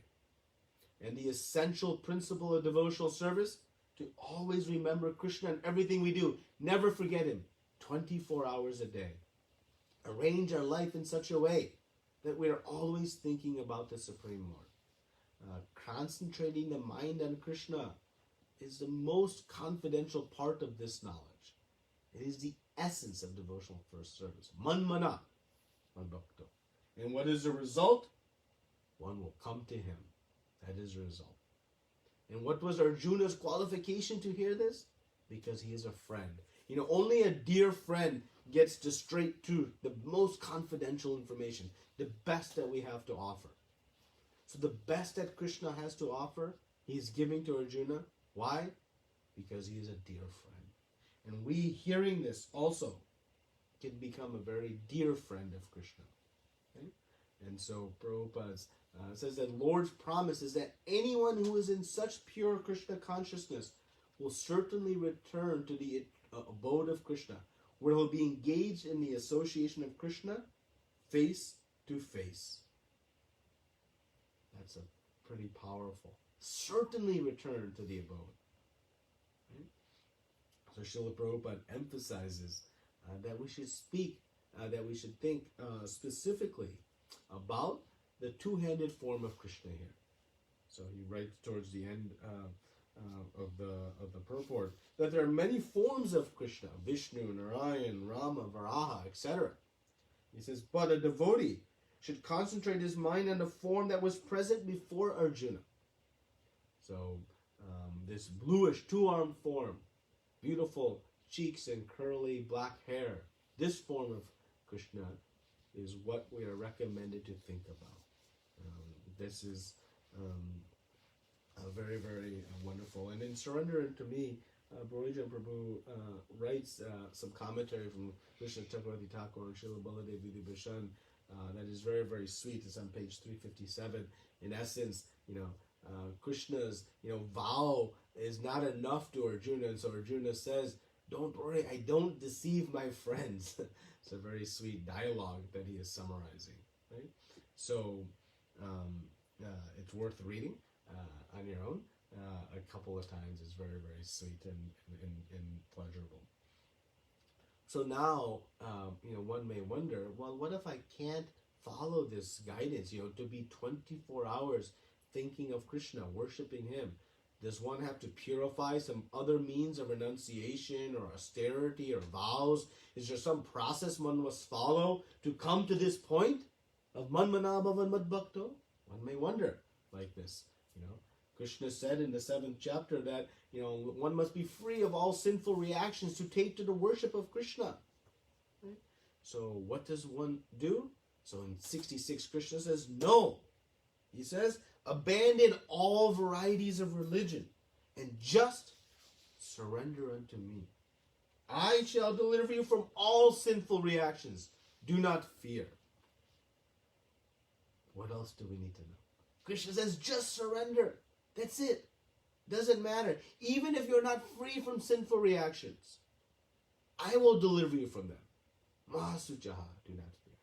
A: And the essential principle of devotional service, to always remember Krishna in everything we do. Never forget him 24 hours a day. Arrange our life in such a way that we are always thinking about the Supreme Lord. Concentrating the mind on Krishna is the most confidential part of this knowledge. It is the essence of devotional first service. Manmana, manbhakto. And what is the result? One will come to him. That is the result. And what was Arjuna's qualification to hear this? Because he is a friend. Only a dear friend gets to straight truth, the most confidential information, the best that we have to offer. So the best that Krishna has to offer, he is giving to Arjuna. Why? Because he is a dear friend. And we, hearing this also, can become a very dear friend of Krishna. Right? And so Prabhupada says that Lord's promise is that anyone who is in such pure Krishna consciousness will certainly return to the abode of Krishna, where he'll be engaged in the association of Krishna face to face. That's a pretty powerful. Certainly return to the abode. Right? So Srila Prabhupada emphasizes that we should speak, that we should think specifically about the two-handed form of Krishna here. So he writes towards the end of the purport that there are many forms of Krishna: Vishnu, Narayan, Rama, Varaha, etc. He says, but a devotee should concentrate his mind on the form that was present before Arjuna. So this bluish two-armed form, beautiful cheeks and curly black hair, this form of Krishna is what we are recommended to think about. This is very, very wonderful. And in Surrender Unto Me, Bhurijan Prabhu writes some commentary from Krishna Chakravarti Thakur and Srila Baladev Vidibhushan that is very, very sweet. It's on page 357. In essence, Krishna's vow is not enough to Arjuna, and so Arjuna says, "Don't worry, I don't deceive my friends." It's a very sweet dialogue that he is summarizing. Right? So it's worth reading on your own a couple of times. It's very, very sweet and pleasurable. So now, one may wonder, well, what if I can't follow this guidance, to be 24 hours thinking of Krishna, worshiping him? Does one have to purify some other means of renunciation or austerity or vows? Is there some process one must follow to come to this point of manmanabhavan madbhakto? One may wonder like this. Krishna said in the 7th chapter that one must be free of all sinful reactions to take to the worship of Krishna. Right? So what does one do? So in 66, Krishna says, no. He says, abandon all varieties of religion and just surrender unto me. I shall deliver you from all sinful reactions. Do not fear. What else do we need to know? Krishna says, just surrender. That's it. Doesn't matter. Even if you're not free from sinful reactions, I will deliver you from them. Mahasuchaha, do not fear.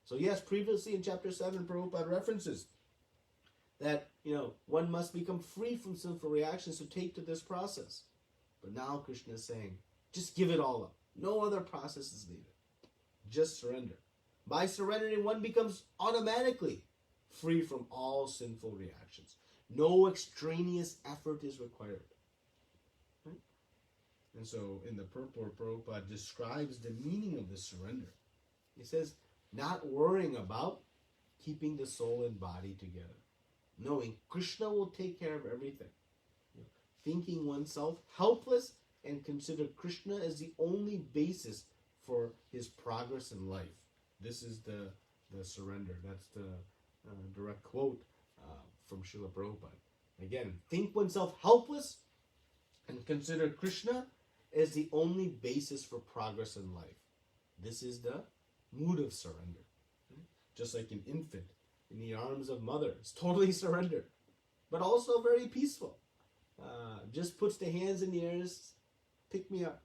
A: So yes, previously in chapter 7, Prabhupada references that, one must become free from sinful reactions to take to this process. But now Krishna is saying, just give it all up. No other process is needed. Just surrender. By surrendering, one becomes automatically free from all sinful reactions. No extraneous effort is required. Right? And so in the purport, Prabhupada describes the meaning of this surrender. He says, not worrying about keeping the soul and body together. Knowing Krishna will take care of everything. Thinking oneself helpless and consider Krishna as the only basis for his progress in life. This is the surrender. That's the direct quote from Srila Prabhupada. Again, think oneself helpless and consider Krishna as the only basis for progress in life. This is the mood of surrender. Just like an infant in the arms of mother, it's totally surrendered, but also very peaceful. Just puts the hands in the air, pick me up,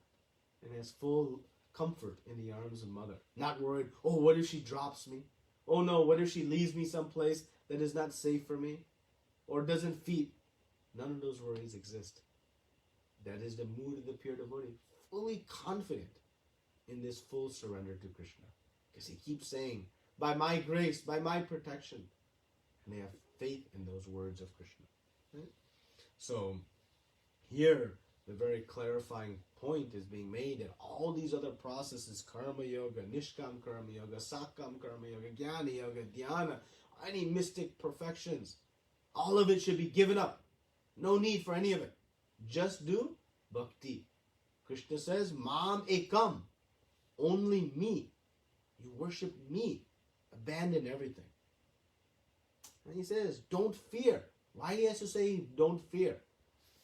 A: and has full comfort in the arms of mother. Not worried, oh, what if she drops me? Oh no, what if she leaves me someplace that is not safe for me? Or doesn't feed? None of those worries exist. That is the mood of the pure devotee, fully confident in this full surrender to Krishna. Because he keeps saying, by my grace, by my protection. And they have faith in those words of Krishna. Right? So here, the very clarifying point is being made that all these other processes, karma yoga, nishkam karma yoga, sakam karma yoga, jnana yoga, dhyana, any mystic perfections, all of it should be given up. No need for any of it. Just do bhakti. Krishna says, Mam ekam, only me. You worship me. Abandon everything. And he says, don't fear. Why he has to say don't fear?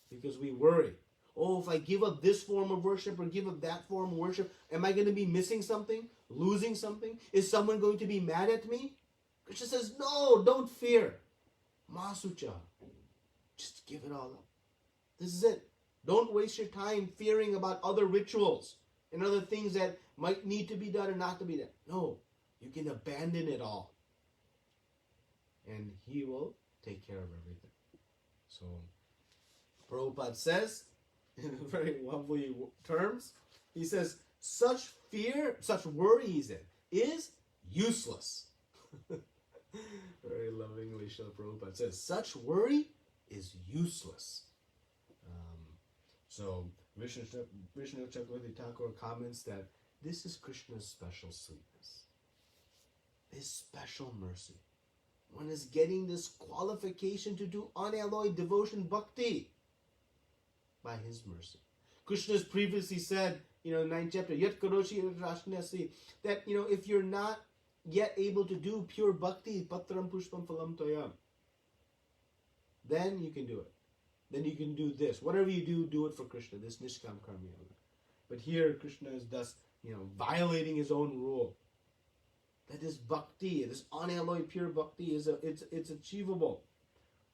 A: Because we worry. Oh, if I give up this form of worship or give up that form of worship, am I going to be missing something? losing something? Is someone going to be mad at me? Krishna says, no, don't fear. Masucha. Just give it all up. This is it. Don't waste your time fearing about other rituals and other things that might need to be done or not to be done. No, you can abandon it all. And he will take care of everything. So, Prabhupada says, in very lovely terms, he says, such fear, such worry, he said, is useless. Very lovingly, Srila Prabhupada says, such worry is useless. So, Vishnu Chakravarti Thakur comments that this is Krishna's special sweetness, his special mercy. One is getting this qualification to do unalloyed devotion bhakti by his mercy. Krishna has previously said, 9th chapter, Yat Karoshi Rashnasi, that, if you're not yet able to do pure bhakti, patram pushpam phalam toyam, then you can do it. Then you can do this. Whatever you do, do it for Krishna, this Nishkam Karma Yoga. But here, Krishna is thus, violating his own rule. That this bhakti, this unalloyed pure bhakti, it's achievable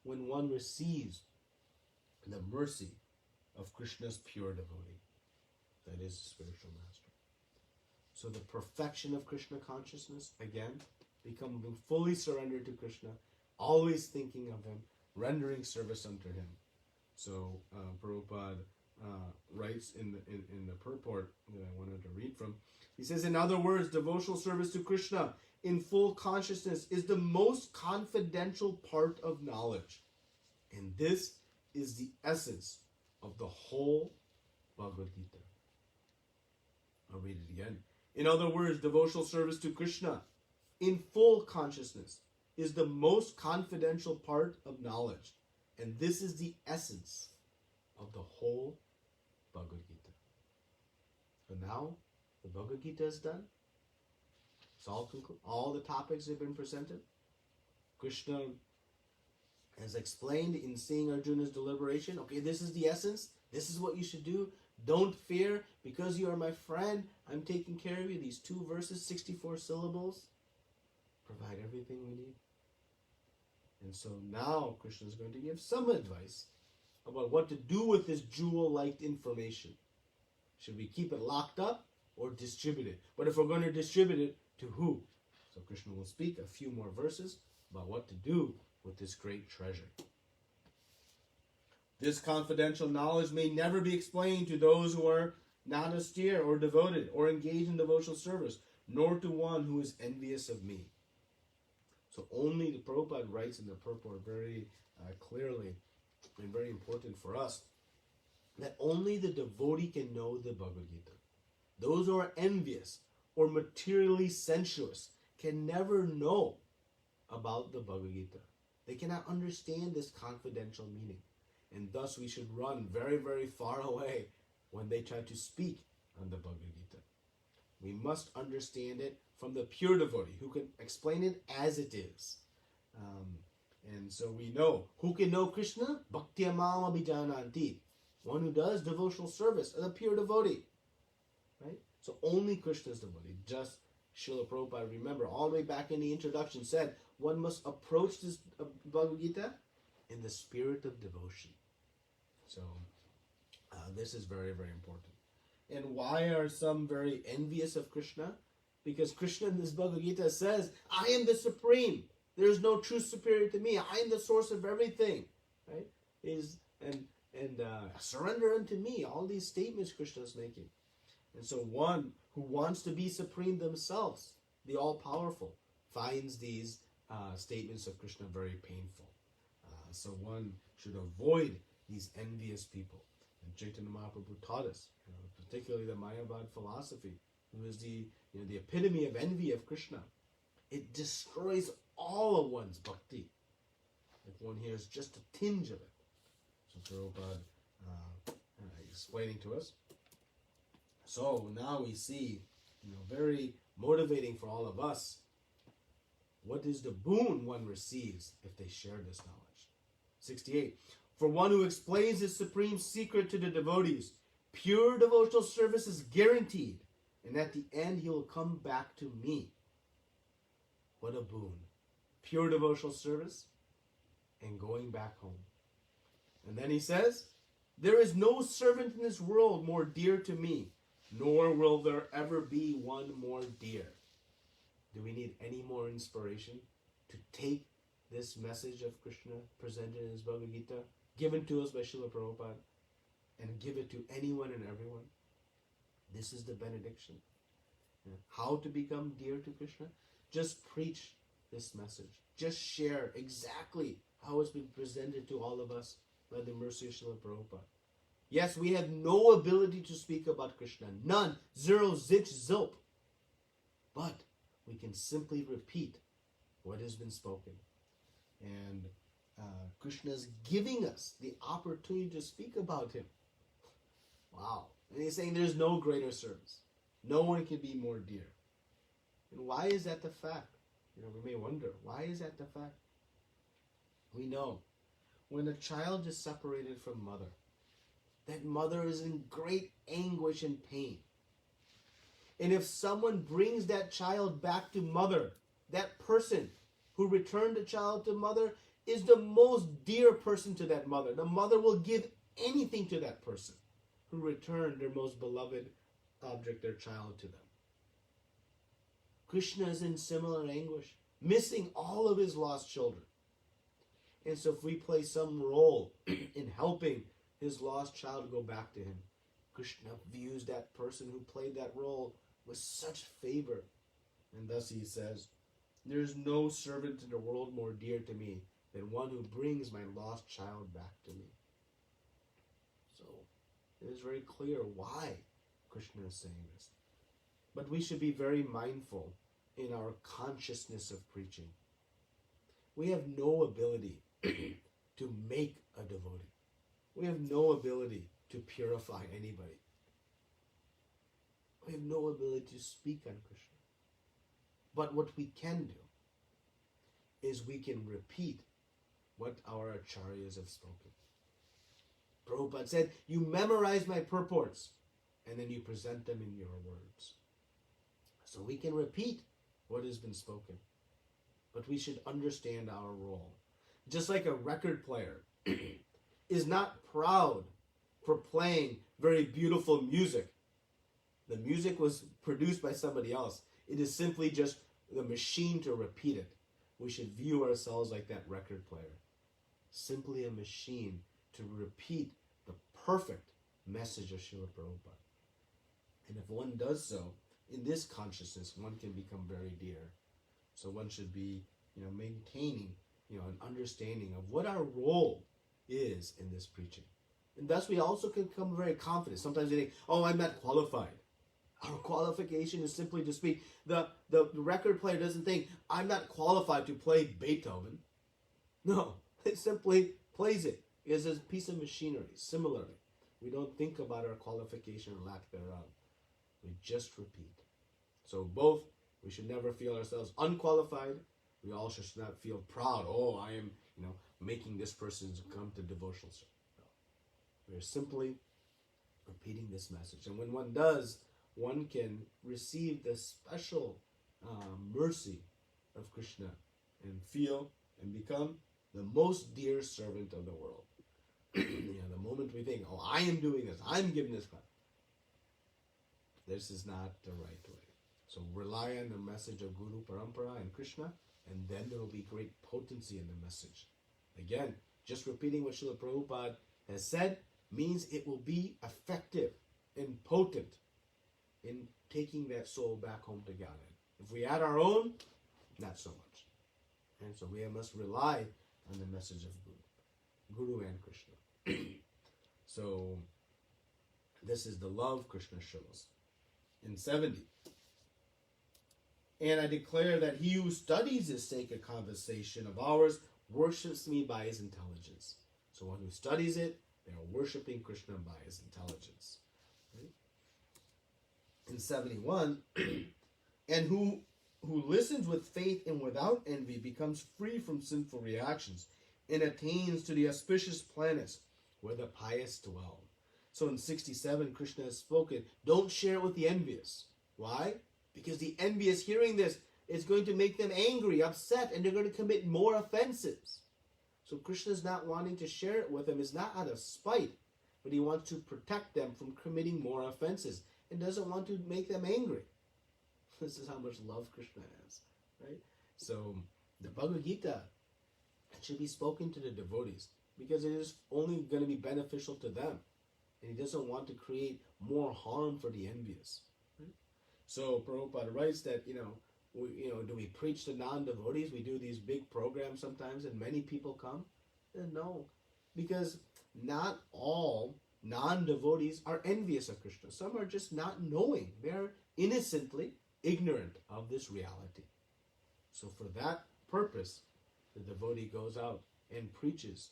A: when one receives the mercy of Krishna's pure devotee. That is the spiritual master. So the perfection of Krishna consciousness, again, becoming fully surrendered to Krishna, always thinking of him, rendering service unto him. So Prabhupada writes in the purport that I wanted to read from, he says, in other words, devotional service to Krishna in full consciousness is the most confidential part of knowledge. And this is the essence of the whole Bhagavad Gita. I'll read it again. In other words, devotional service to Krishna in full consciousness is the most confidential part of knowledge. And this is the essence of the whole Bhagavad Gita. So now, the Bhagavad Gita is done. It's all concluded. All the topics have been presented. Krishna has explained in seeing Arjuna's deliberation, okay, this is the essence. This is what you should do. Don't fear, because you are my friend. I'm taking care of you. These 2 verses, 64 syllables, provide everything we need. And so now Krishna is going to give some advice about what to do with this jewel-like information. Should we keep it locked up or distribute it? But if we're going to distribute it, to who? So Krishna will speak a few more verses about what to do with this great treasure. This confidential knowledge may never be explained to those who are not austere or devoted or engaged in devotional service, nor to one who is envious of me. So only the Prabhupada writes in the purport very clearly and very important for us that only the devotee can know the Bhagavad Gita. Those who are envious or materially sensuous can never know about the Bhagavad Gita. They cannot understand this confidential meaning. And thus we should run very, very far away when they try to speak on the Bhagavad Gita. We must understand it from the pure devotee who can explain it as it is. And so we know, who can know Krishna? Bhakti amam abhijananti. One who does devotional service, a pure devotee. Right? So only Krishna's devotee. Just Srila Prabhupada, remember, all the way back in the introduction said, one must approach this Bhagavad Gita in the spirit of devotion. So this is very, very important. And why are some very envious of Krishna? Because Krishna in this Bhagavad Gita says, I am the supreme. There is no truth superior to me. I am the source of everything. Right? Surrender unto me. All these statements Krishna is making. And so one who wants to be supreme themselves, the all-powerful, finds these statements of Krishna very painful. So one should avoid these envious people. And Chaitanya Mahaprabhu taught us, particularly the Mayavad philosophy, who is the epitome of envy of Krishna. It destroys all of one's bhakti if one hears just a tinge of it. So Prabhupada explaining to us. So now we see, very motivating for all of us, what is the boon one receives if they share this knowledge. 68. For one who explains his supreme secret to the devotees, pure devotional service is guaranteed And at the end, he will come back to me. What a boon. Pure devotional service and going back home. And then he says, there is no servant in this world more dear to me, nor will there ever be one more dear. Do we need any more inspiration to take this message of Krishna presented in his Bhagavad Gita, given to us by Srila Prabhupada, and give it to anyone and everyone? This is the benediction. How to become dear to Krishna? Just preach this message. Just share exactly how it's been presented to all of us by the mercy of Srila Prabhupada. Yes, we have no ability to speak about Krishna. None. Zero, zilch, zilp. But we can simply repeat what has been spoken. And Krishna is giving us the opportunity to speak about him. Wow. And he's saying there's no greater service. No one can be more dear. And why is that the fact? We may wonder, why is that the fact? We know when a child is separated from mother, that mother is in great anguish and pain. And if someone brings that child back to mother, that person who returned the child to mother is the most dear person to that mother. The mother will give anything to that person who returned their most beloved object, their child, to them. Krishna is in similar anguish, missing all of his lost children. And so if we play some role in helping his lost child go back to him, Krishna views that person who played that role with such favor. And thus he says, there is no servant in the world more dear to me than one who brings my lost child back to me. So it is very clear why Krishna is saying this. But we should be very mindful in our consciousness of preaching. We have no ability to make a devotee. We have no ability to purify anybody. We have no ability to speak on Krishna. But what we can do is we can repeat what our acharyas have spoken. Prabhupada said, you memorize my purports and then you present them in your words. So we can repeat what has been spoken. But we should understand our role. Just like a record player is not proud for playing very beautiful music. The music was produced by somebody else. It is simply just the machine to repeat it. We should view ourselves like that record player. Simply a machine to repeat the perfect message of Srila Prabhupada. And if one does so, in this consciousness, one can become very dear. So one should be, maintaining, an understanding of what our role is in this preaching. And thus we also can become very confident. Sometimes we think, I'm not qualified. Our qualification is simply to speak. The record player doesn't think, I'm not qualified to play Beethoven. No, it simply plays it. It is a piece of machinery. Similarly, we don't think about our qualification or lack thereof. We just repeat. So both, we should never feel ourselves unqualified. We also should not feel proud. I am, making this person come to devotional service. No. We're simply repeating this message. And when one does, one can receive the special mercy of Krishna and feel and become the most dear servant of the world. The moment we think, I am doing this, I'm giving this class. This is not the right way. So rely on the message of Guru Parampara and Krishna, and then there will be great potency in the message. Again, just repeating what Srila Prabhupada has said means it will be effective and potent in taking that soul back home to Godhead. If we add our own, not so much. And so we must rely on the message of Guru and Krishna. So this is the love Krishna shows. In 70. And I declare that he who studies this sacred conversation of ours worships me by his intelligence. So one who studies it, they are worshiping Krishna by his intelligence. Right? In 71, and who listens with faith and without envy becomes free from sinful reactions and attains to the auspicious planets where the pious dwell. So in 67, Krishna has spoken, don't share it with the envious. Why? Because the envious hearing this is going to make them angry, upset, and they're going to commit more offenses. So Krishna's not wanting to share it with them is not out of spite, but he wants to protect them from committing more offenses and doesn't want to make them angry. This is how much love Krishna has, right? So the Bhagavad Gita should be spoken to the devotees because it is only going to be beneficial to them. And he doesn't want to create more harm for the envious. Right? So Prabhupada writes that, do we preach to non-devotees? We do these big programs sometimes and many people come? No, because not all non-devotees are envious of Krishna. Some are just not knowing. They're innocently ignorant of this reality. So for that purpose, the devotee goes out and preaches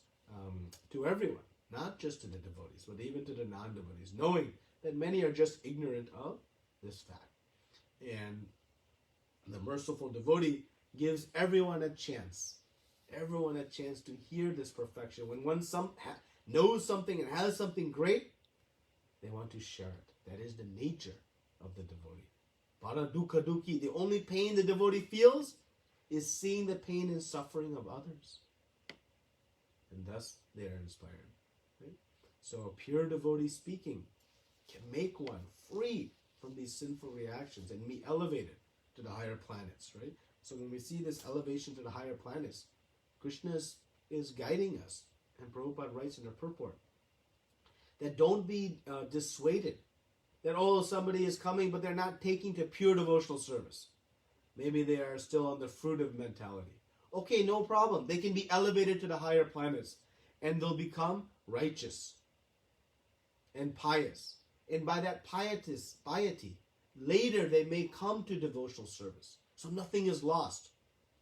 A: to everyone, not just to the devotees, but even to the non-devotees, knowing that many are just ignorant of this fact. And the merciful devotee gives everyone a chance to hear this perfection. When one knows something and has something great, they want to share it. That is the nature of the devotee. Para dukkha dukhi, the only pain the devotee feels is seeing the pain and suffering of others. And thus they are inspired. Right? So a pure devotee speaking can make one free from these sinful reactions and be elevated to the higher planets. Right? So when we see this elevation to the higher planets, Krishna is guiding us. And Prabhupada writes in the purport that don't be dissuaded that, somebody is coming, but they're not taking to pure devotional service. Maybe they are still on the fruitive mentality. Okay, no problem. They can be elevated to the higher planets and they'll become righteous and pious. And by that piety, later they may come to devotional service. So nothing is lost.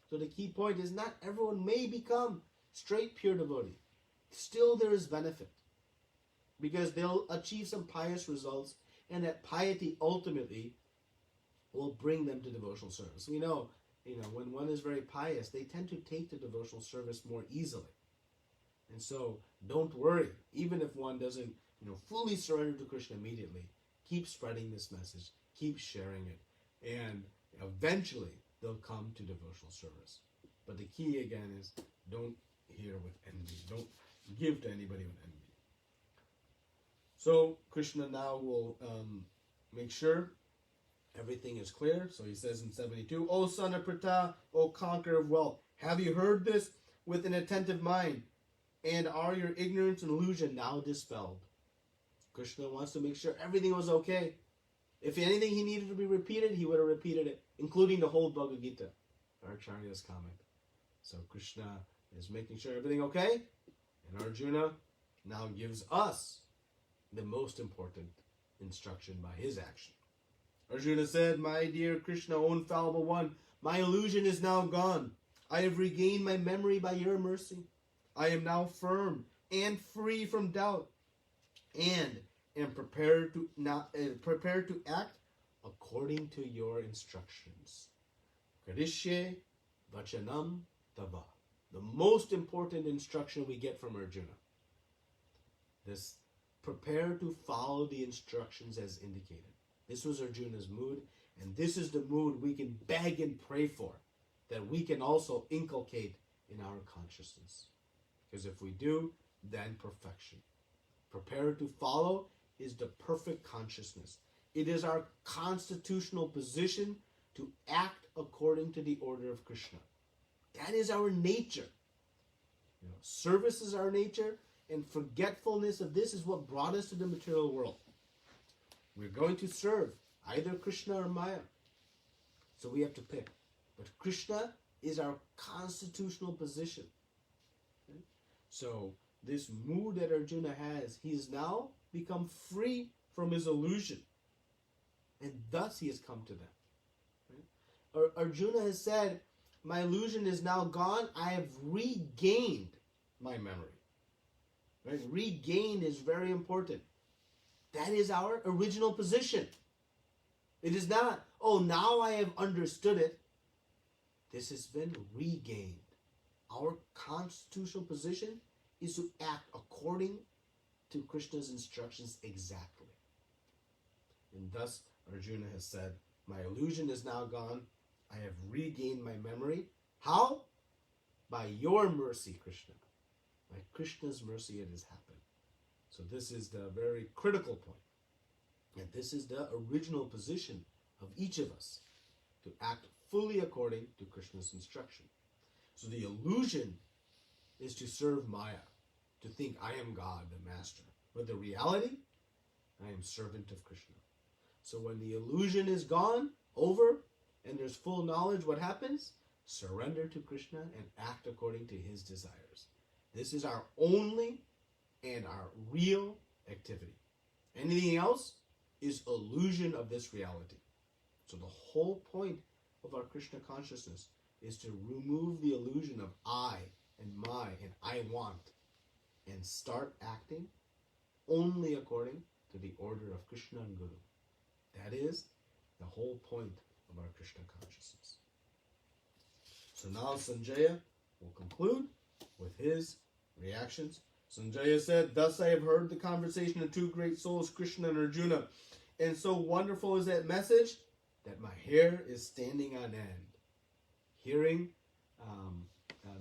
A: So the key point is not everyone may become straight pure devotee. Still there is benefit because they'll achieve some pious results, and that piety ultimately will bring them to devotional service. We know, when one is very pious, they tend to take to devotional service more easily. And so don't worry, even if one doesn't, fully surrender to Krishna immediately, keep spreading this message, keep sharing it, and eventually they'll come to devotional service. But the key again is don't hear with envy. Don't give to anybody with envy. So Krishna now will make sure everything is clear. So he says in 72, O son of Pritha, O conqueror of wealth, have you heard this with an attentive mind? And are your ignorance and illusion now dispelled? Krishna wants to make sure everything was okay. If anything he needed to be repeated, he would have repeated it, including the whole Bhagavad Gita, Acharya's comment. So Krishna is making sure everything okay. And Arjuna now gives us the most important instruction by his action. Arjuna said, My dear Krishna, O infallible one, my illusion is now gone. I have regained my memory by your mercy. I am now firm and free from doubt, and am prepared to act according to your instructions. Karishye vachanam tava. The most important instruction we get from Arjuna. This, prepare to follow the instructions as indicated. This was Arjuna's mood, and this is the mood we can beg and pray for, that we can also inculcate in our consciousness. Because if we do, then perfection. Prepare to follow is the perfect consciousness. It is our constitutional position to act according to the order of Krishna. That is our nature. Service is our nature, and forgetfulness of this is what brought us to the material world. We're going to serve either Krishna or Maya. So we have to pick. But Krishna is our constitutional position. Okay? So this mood that Arjuna has, he's now become free from his illusion. And thus he has come to them. Right? Arjuna has said, my illusion is now gone. I have regained my memory. Right? Regained is very important. That is our original position. It is not, now I have understood it. This has been regained. Our constitutional position is to act according to Krishna's instructions exactly. And thus Arjuna has said My illusion is now gone. I have regained my memory. How? By your mercy, Krishna. By Krishna's mercy it has happened. So this is the very critical point. And this is the original position of each of us, to act fully according to Krishna's instruction. So the illusion is to serve Maya, to think I am God, the master. But the reality, I am servant of Krishna. So when the illusion is gone, over, and there's full knowledge, what happens? Surrender to Krishna and act according to his desires. This is our only and our real activity. Anything else is illusion of this reality. So the whole point of our Krishna consciousness is to remove the illusion of I and my and I want, and start acting only according to the order of Krishna and Guru. That is the whole point of our Krishna consciousness. So now Sanjaya will conclude with his reactions. Sanjaya said, "Thus I have heard the conversation of two great souls, Krishna and Arjuna, and so wonderful is that message that my hair is standing on end." Hearing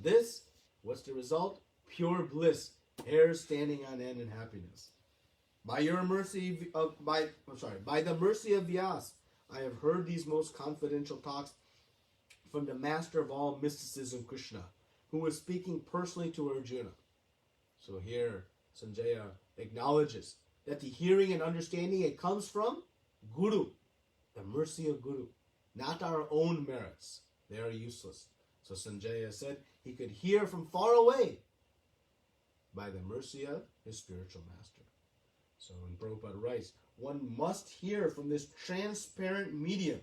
A: this, what's the result? Pure bliss, hair standing on end in happiness. By the mercy of Vyas, I have heard these most confidential talks from the master of all mysticism, Krishna, who was speaking personally to Arjuna. So here, Sanjaya acknowledges that the hearing and understanding, it comes from Guru, the mercy of Guru, not our own merits. They are useless. So Sanjaya said he could hear from far away by the mercy of his spiritual master. So when Prabhupada writes, one must hear from this transparent medium.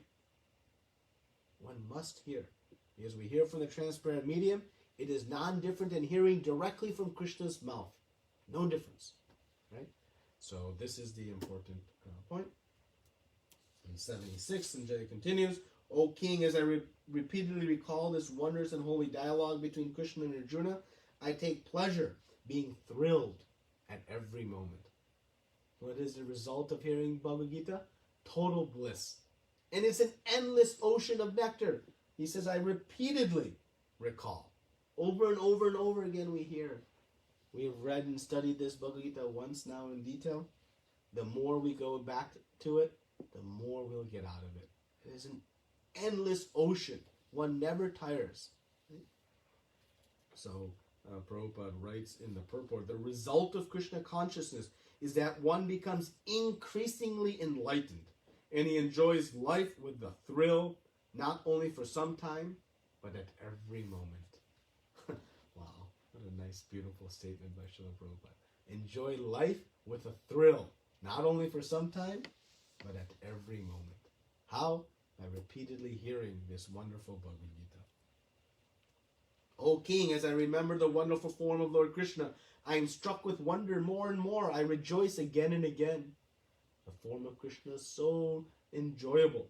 A: One must hear. Because we hear from the transparent medium, it is non-different than hearing directly from Krishna's mouth. No difference. Right? So this is the important point. In 76, Sanjaya continues, "O king, as I repeatedly recall this wondrous and holy dialogue between Krishna and Arjuna, I take pleasure being thrilled at every moment." What is the result of hearing Bhagavad Gita? Total bliss. And it's an endless ocean of nectar. He says, I repeatedly recall. Over and over and over again we hear. We have read and studied this Bhagavad Gita once now in detail. The more we go back to it, the more we'll get out of it. It is an endless ocean. One never tires. So Prabhupada writes in the purport, the result of Krishna consciousness is that one becomes increasingly enlightened, and he enjoys life with the thrill, not only for some time, but at every moment. Wow, what a nice, beautiful statement by Srila Prabhupada. Enjoy life with a thrill, not only for some time, but at every moment. How? By repeatedly hearing this wonderful Bhagavad Gita. O king, as I remember the wonderful form of Lord Krishna, I am struck with wonder more and more. I rejoice again and again. The form of Krishna is so enjoyable.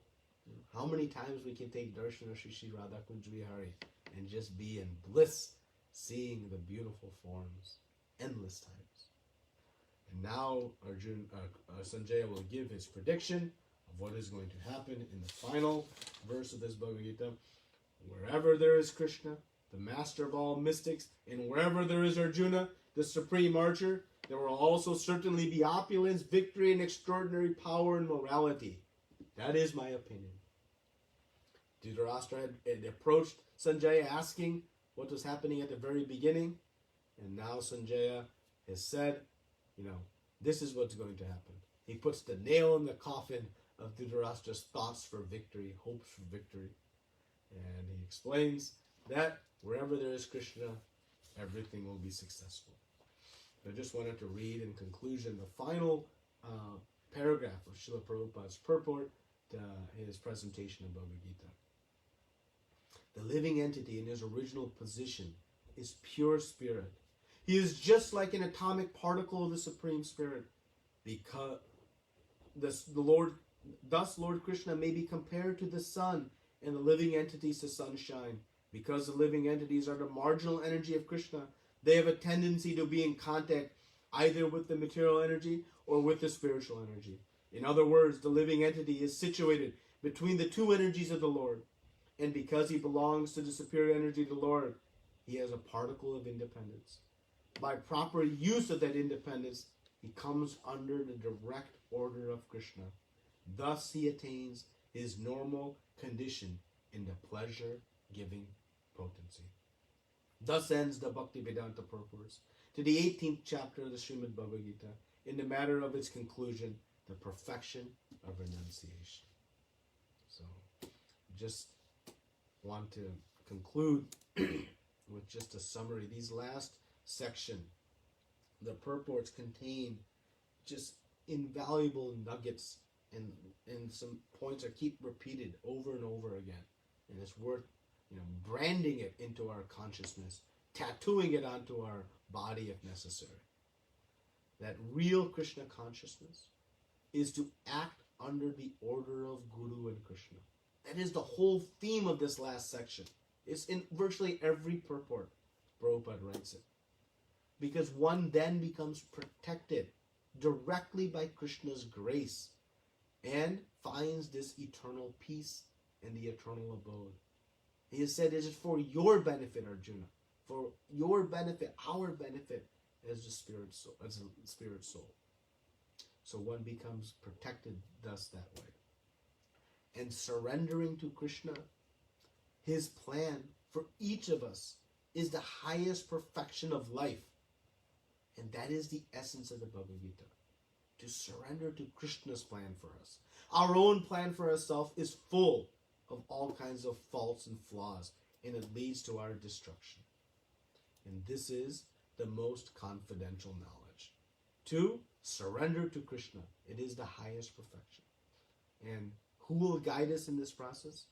A: How many times we can take darshan of Shri Shri Radha Kunj Vihari and just be in bliss, seeing the beautiful forms, endless times. And now Sanjaya will give his prediction of what is going to happen in the final verse of this Bhagavad Gita. Wherever there is Krishna, the master of all mystics, and wherever there is Arjuna, the supreme archer, there will also certainly be opulence, victory, and extraordinary power and morality. That is my opinion. Dhritarashtra had approached Sanjaya asking what was happening at the very beginning, and now Sanjaya has said, this is what's going to happen. He puts the nail in the coffin of Dhritarashtra's thoughts for victory, hopes for victory. And he explains that wherever there is Krishna, everything will be successful. I just wanted to read in conclusion the final paragraph of Srila Prabhupada's purport to his presentation of Bhagavad Gita. The living entity in his original position is pure spirit. He is just like an atomic particle of the Supreme Spirit. Because thus Lord Krishna may be compared to the sun and the living entities to sunshine. Because the living entities are the marginal energy of Krishna, they have a tendency to be in contact either with the material energy or with the spiritual energy. In other words, the living entity is situated between the two energies of the Lord. And because he belongs to the superior energy of the Lord, he has a particle of independence. By proper use of that independence, he comes under the direct order of Krishna. Thus he attains his normal condition in the pleasure-giving potency. Thus ends the Bhaktivedanta purport to the 18th chapter of the Srimad Bhagavad Gita, in the matter of its conclusion, the perfection of renunciation. So, just want to conclude with just a summary. These last section, the purports contain just invaluable nuggets and some points that keep repeated over and over again. And it's worth, branding it into our consciousness, tattooing it onto our body if necessary. That real Krishna consciousness is to act under the order of Guru and Krishna. That is the whole theme of this last section. It's in virtually every purport. Prabhupada writes it. Because one then becomes protected directly by Krishna's grace and finds this eternal peace and the eternal abode. He has said, it is for your benefit, Arjuna. For your benefit, our benefit as the spirit soul, as a spirit soul. So one becomes protected thus that way. And surrendering to Krishna, his plan for each of us is the highest perfection of life. And that is the essence of the Bhagavad Gita. To surrender to Krishna's plan for us. Our own plan for ourselves is full of all kinds of faults and flaws, and it leads to our destruction. And this is the most confidential knowledge. To surrender to Krishna. It is the highest perfection. And who will guide us in this process?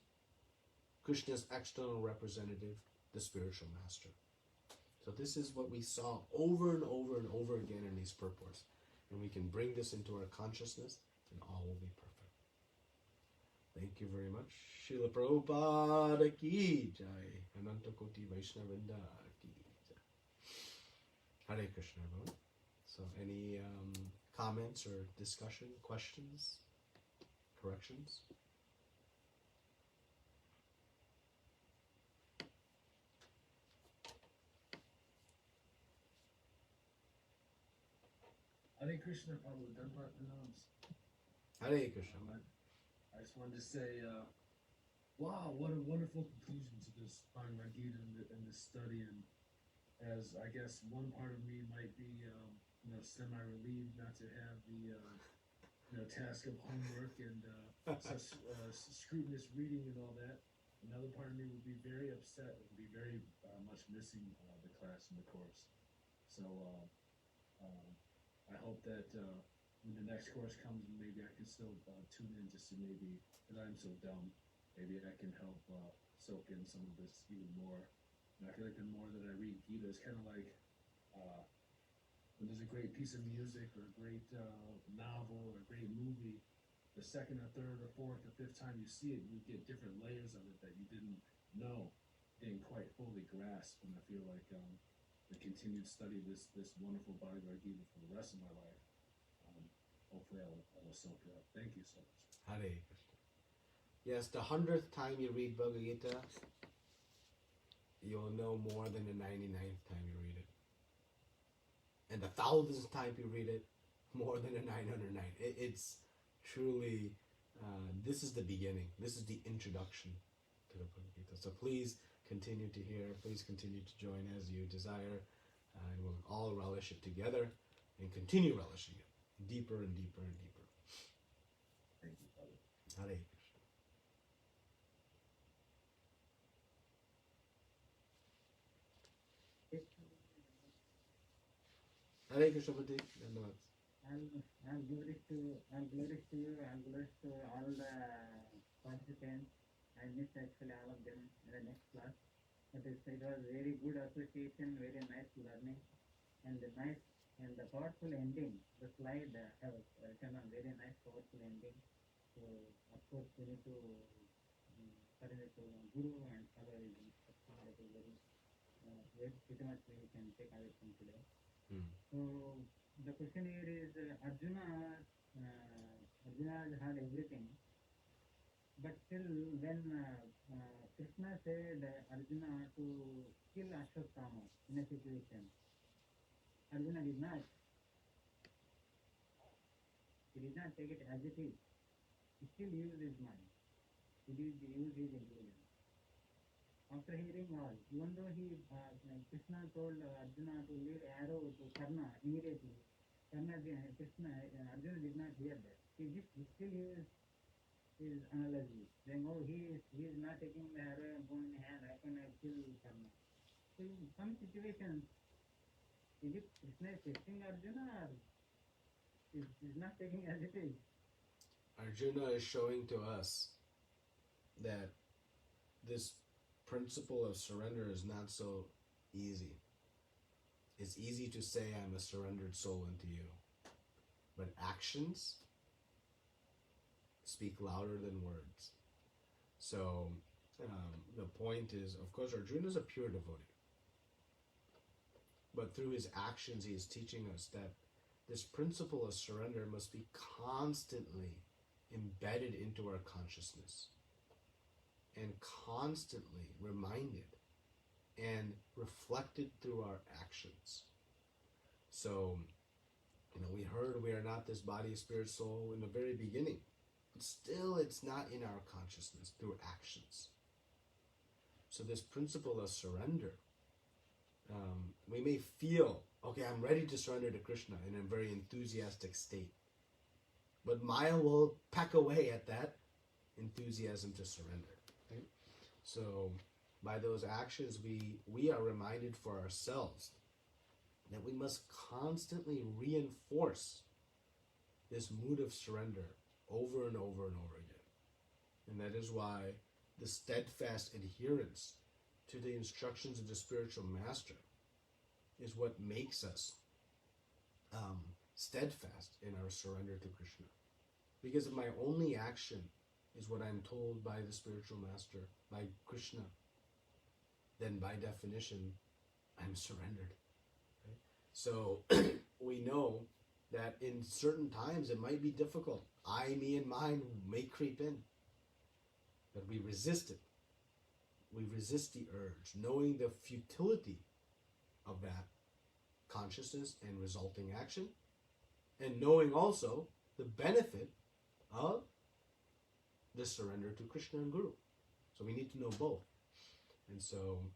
A: Krishna's external representative, the spiritual master. So this is what we saw over and over and over again in these purports. And we can bring this into our consciousness and all will be perfect. Thank you very much. Srila Prabhupada ki jai. Ananta Koti Vaishnavinda ki jai. Hare Krishna, everyone. So any comments or discussion, questions, corrections?
B: Hare Krishna, Prabhu. Dandavat pranams.
A: Hare Krishna.
B: I just wanted to say, wow, what a wonderful conclusion to this Bhagavad Gita and this study. And as I guess one part of me might be, semi-relieved not to have the, task of homework and such scrutinous reading and all that. Another part of me would be very upset and be very much missing the class and the course. So I hope that when the next course comes, maybe I can still tune in just to maybe, because I'm so dumb, maybe I can help soak in some of this even more. And I feel like the more that I read Gita, it's kind of like when there's a great piece of music or a great novel or a great movie, the second or third or fourth or fifth time you see it, you get different layers of it that you didn't know, didn't quite fully grasp. And I feel like the continued study of this wonderful Bhagavad Gita for the rest of my life, hopefully I will soak it up. Thank you so much.
A: Hare Krishna. Yes, the 100th time you read Bhagavad Gita, you'll know more than the 99th time you read it. And the 1000th time you read it, more than the 909. It's truly, this is the beginning. This is the introduction to the Bhagavad Gita. So please continue to hear. Please continue to join as you desire. And we'll all relish it together and continue relishing it deeper and deeper and deeper.
B: Thank you, Father.
A: Hare Krishna. Hare Krishna, Bhati. Dhanyavad.
C: All glories to you, all glories to all the participants. I missed actually all of them in the next class. But it was very good association, very nice learning, and the powerful ending. The slide have written a very nice powerful ending. So of course we need to surrender to Guru and follow his instruction. That is very pretty much we can take away from today. So the question here is Arjuna had everything, But still, when Krishna said Arjuna to kill Ashwatthama in a situation, Arjuna did not. He did not take it as it is. He still used his mind. He did use his intelligence. After hearing all, even though Krishna told Arjuna to lead arrow to Karna immediately, Arjuna did not hear that. He still used his analogy, saying, "Oh, he is not taking the arrow and going in hand. How can I kill Karna?" So in some situations, is it Krishna is testing Arjuna, or is not taking as it is?
A: Arjuna is showing to us that this principle of surrender is not so easy. It's easy to say I'm a surrendered soul unto you, but actions speak louder than words. So the point is, of course, Arjuna is a pure devotee, but through his actions he is teaching us that this principle of surrender must be constantly embedded into our consciousness and constantly reminded and reflected through our actions. So, we heard we are not this body, spirit, soul in the very beginning, but still it's not in our consciousness through actions. So this principle of surrender, we may feel, okay, I'm ready to surrender to Krishna in a very enthusiastic state, but Maya will peck away at that enthusiasm to surrender. Right? So by those actions, we are reminded for ourselves that we must constantly reinforce this mood of surrender over and over and over again. And that is why the steadfast adherence to the instructions of the spiritual master is what makes us steadfast in our surrender to Krishna. Because if my only action is what I'm told by the spiritual master, by Krishna, then by definition, I'm surrendered. Right? So we know that in certain times it might be difficult. I, me, and mine may creep in, but we resist it. We resist the urge, knowing the futility of that consciousness and resulting action, and knowing also the benefit of the surrender to Krishna and Guru. So we need to know both. And so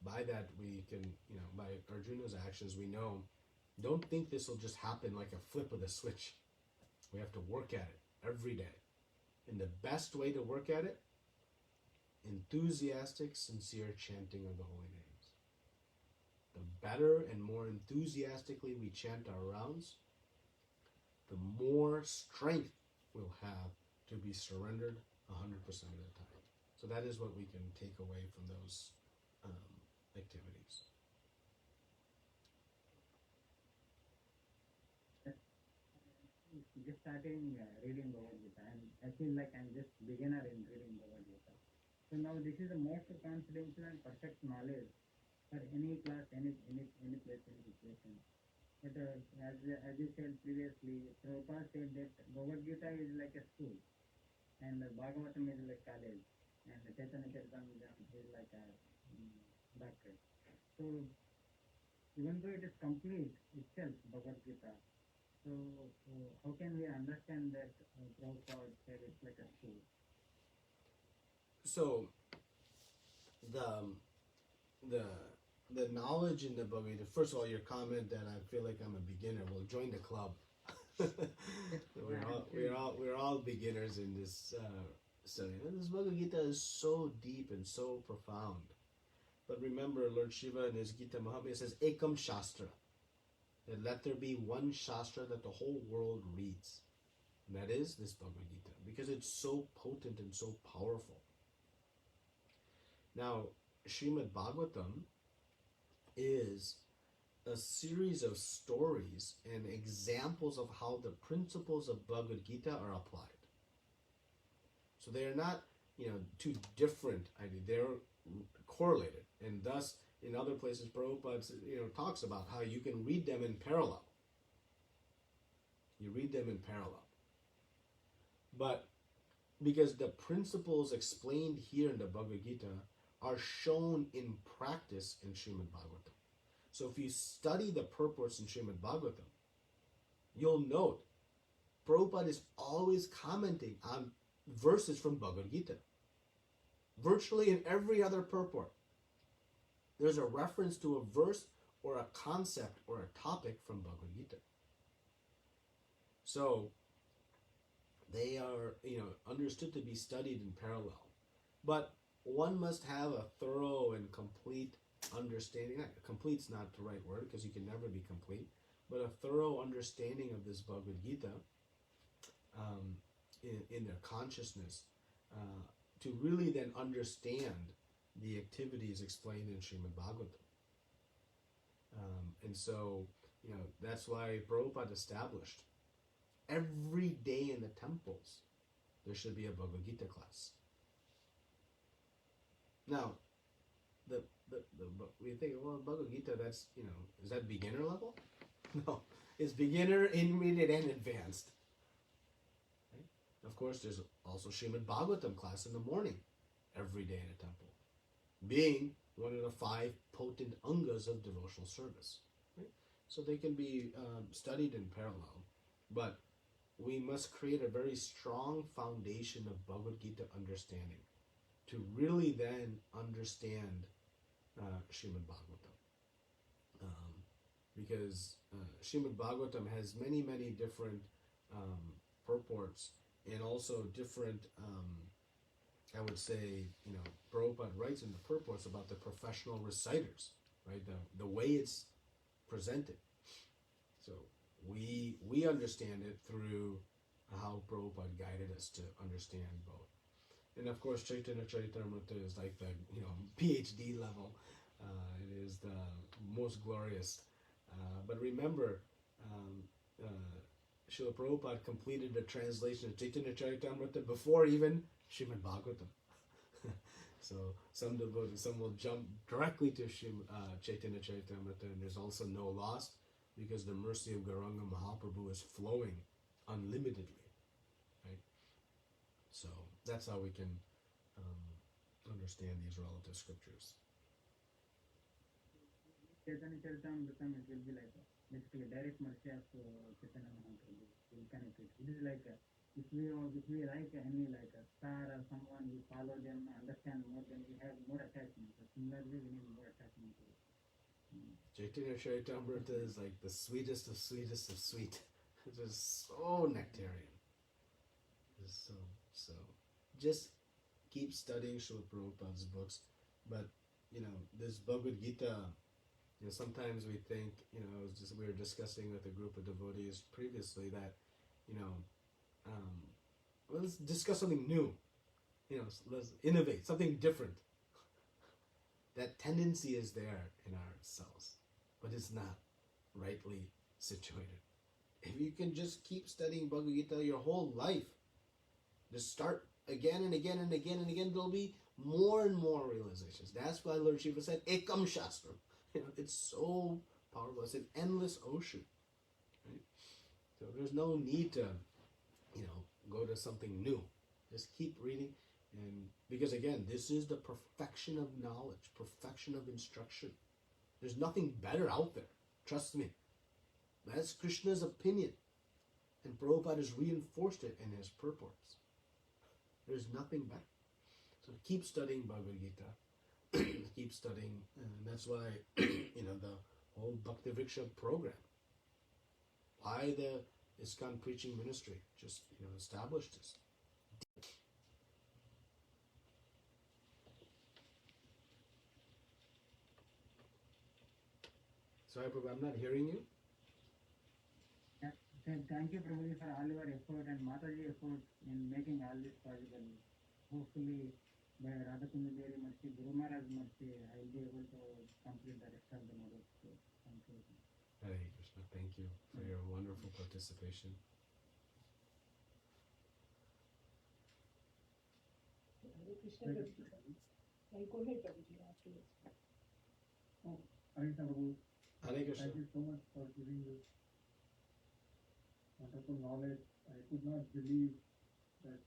A: by that we can, by Arjuna's actions, we know, don't think this will just happen like a flip of the switch. We have to work at it every day. And the best way to work at it, enthusiastic, sincere chanting of the holy names. The better and more enthusiastically we chant our rounds, the more strength we'll have to be surrendered 100% of the time. So that is what we can take away from those activities.
C: Just starting reading Bhagavad Gita, and I feel like I'm just beginner in reading Bhagavad Gita. So now this is the most confidential and perfect knowledge for any class, any place, any situation. But as you said previously, Prabhupada said that Bhagavad Gita is like a school, and Bhagavatam is like college, and Chaitanya Charitamrita is like a doctorate. So even though it is complete itself, Bhagavad Gita, so how can we understand that Prabhupada said it's like a school?
A: So the knowledge in the Bhagavad Gita, first of all, your comment that I feel like I'm a beginner, well, join the club. we're all beginners in this study. And this Bhagavad Gita is so deep and so profound. But remember, Lord Shiva in his Gita Mahamaya says, Ekam Shastra. That let there be one Shastra that the whole world reads. And that is this Bhagavad Gita. Because it's so potent and so powerful. Now, Srimad Bhagavatam is a series of stories and examples of how the principles of Bhagavad Gita are applied. So they are not, two different ideas. They're correlated. And thus, in other places, Prabhupada, talks about how you can read them in parallel. You read them in parallel. But because the principles explained here in the Bhagavad Gita are shown in practice in Srimad Bhagavatam. So if you study the purports in Srimad Bhagavatam, you'll note Prabhupada is always commenting on verses from Bhagavad Gita. Virtually in every other purport, there's a reference to a verse or a concept or a topic from Bhagavad Gita. So they are, understood to be studied in parallel. But one must have a thorough and complete understanding. Complete's not the right word because you can never be complete, but a thorough understanding of this Bhagavad Gita in their consciousness to really then understand the activities explained in Srimad Bhagavatam. And so, that's why Prabhupada established every day in the temples there should be a Bhagavad Gita class. Now, we think, well, Bhagavad Gita, that's, is that beginner level? No, it's beginner, intermediate, and advanced. Right? Of course, there's also Srimad Bhagavatam class in the morning, every day in a temple, being one of the 5 potent angas of devotional service. Right? So they can be studied in parallel, but we must create a very strong foundation of Bhagavad Gita understanding to really then understand Srimad Bhagavatam. Because Srimad Bhagavatam has many, many different purports and also different, I would say, Prabhupada writes in the purports about the professional reciters, right? The way it's presented. So we understand it through how Prabhupada guided us to understand both. And of course, Chaitanya Charitamrita is like the PhD level. It is the most glorious. But remember, Srila Prabhupada completed the translation of Chaitanya Charitamrita before even Srimad Bhagavatam. So some devotees, some will jump directly to Chaitanya Charitamrita, and there's also no loss because the mercy of Gauranga Mahaprabhu is flowing unlimitedly, right? So that's how we can understand these relative scriptures.
C: Chaitanya Charitamrita, it will be like basically direct mercy of Chaitanya Mahaprabhu. We connect it. It is like if we like any like a star or someone, we follow them, understand more, then we have more attachment. So similarly, we need more attachment to it.
A: Chaitanya Charitamrita is like the sweetest of sweetest of sweet. It is so nectarian. It's so. Just keep studying Srila Prabhupada's books. But, this Bhagavad Gita, sometimes we think, we were discussing with a group of devotees previously that, let's discuss something new. Let's innovate, something different. That tendency is there in ourselves, but it's not rightly situated. If you can just keep studying Bhagavad Gita your whole life, just start again and again and again and again, there'll be more and more realizations. That's why Lord Shiva said, Ekam Shastram. It's so powerful. It's an endless ocean. Right? So there's no need to, go to something new. Just keep reading. And because again, this is the perfection of knowledge, perfection of instruction. There's nothing better out there. Trust me. That's Krishna's opinion. And Prabhupada has reinforced it in his purports. There's nothing better. So keep studying Bhagavad Gita. Keep studying. And that's why, the whole Bhakti Vriksha program. Why the ISKCON preaching ministry just, established this. Sorry, Prabhu, I'm not hearing you.
C: Yeah. Thank you, Prabhuji, for all your effort and Mataji effort in making all this possible. Hopefully, by Radhakunda Devi mercy, Guru Maharaj mercy, I will be able to complete the rest of the models. So, thank you.
A: Hare Krishna, thank you for your wonderful participation.
D: Hare Krishna, Prabhuji. Go ahead, Prabhuji, afterwards.
B: Hare Prabhu.
A: Hare Krishna.
B: Thank you so much for giving this wonderful knowledge. I could not believe that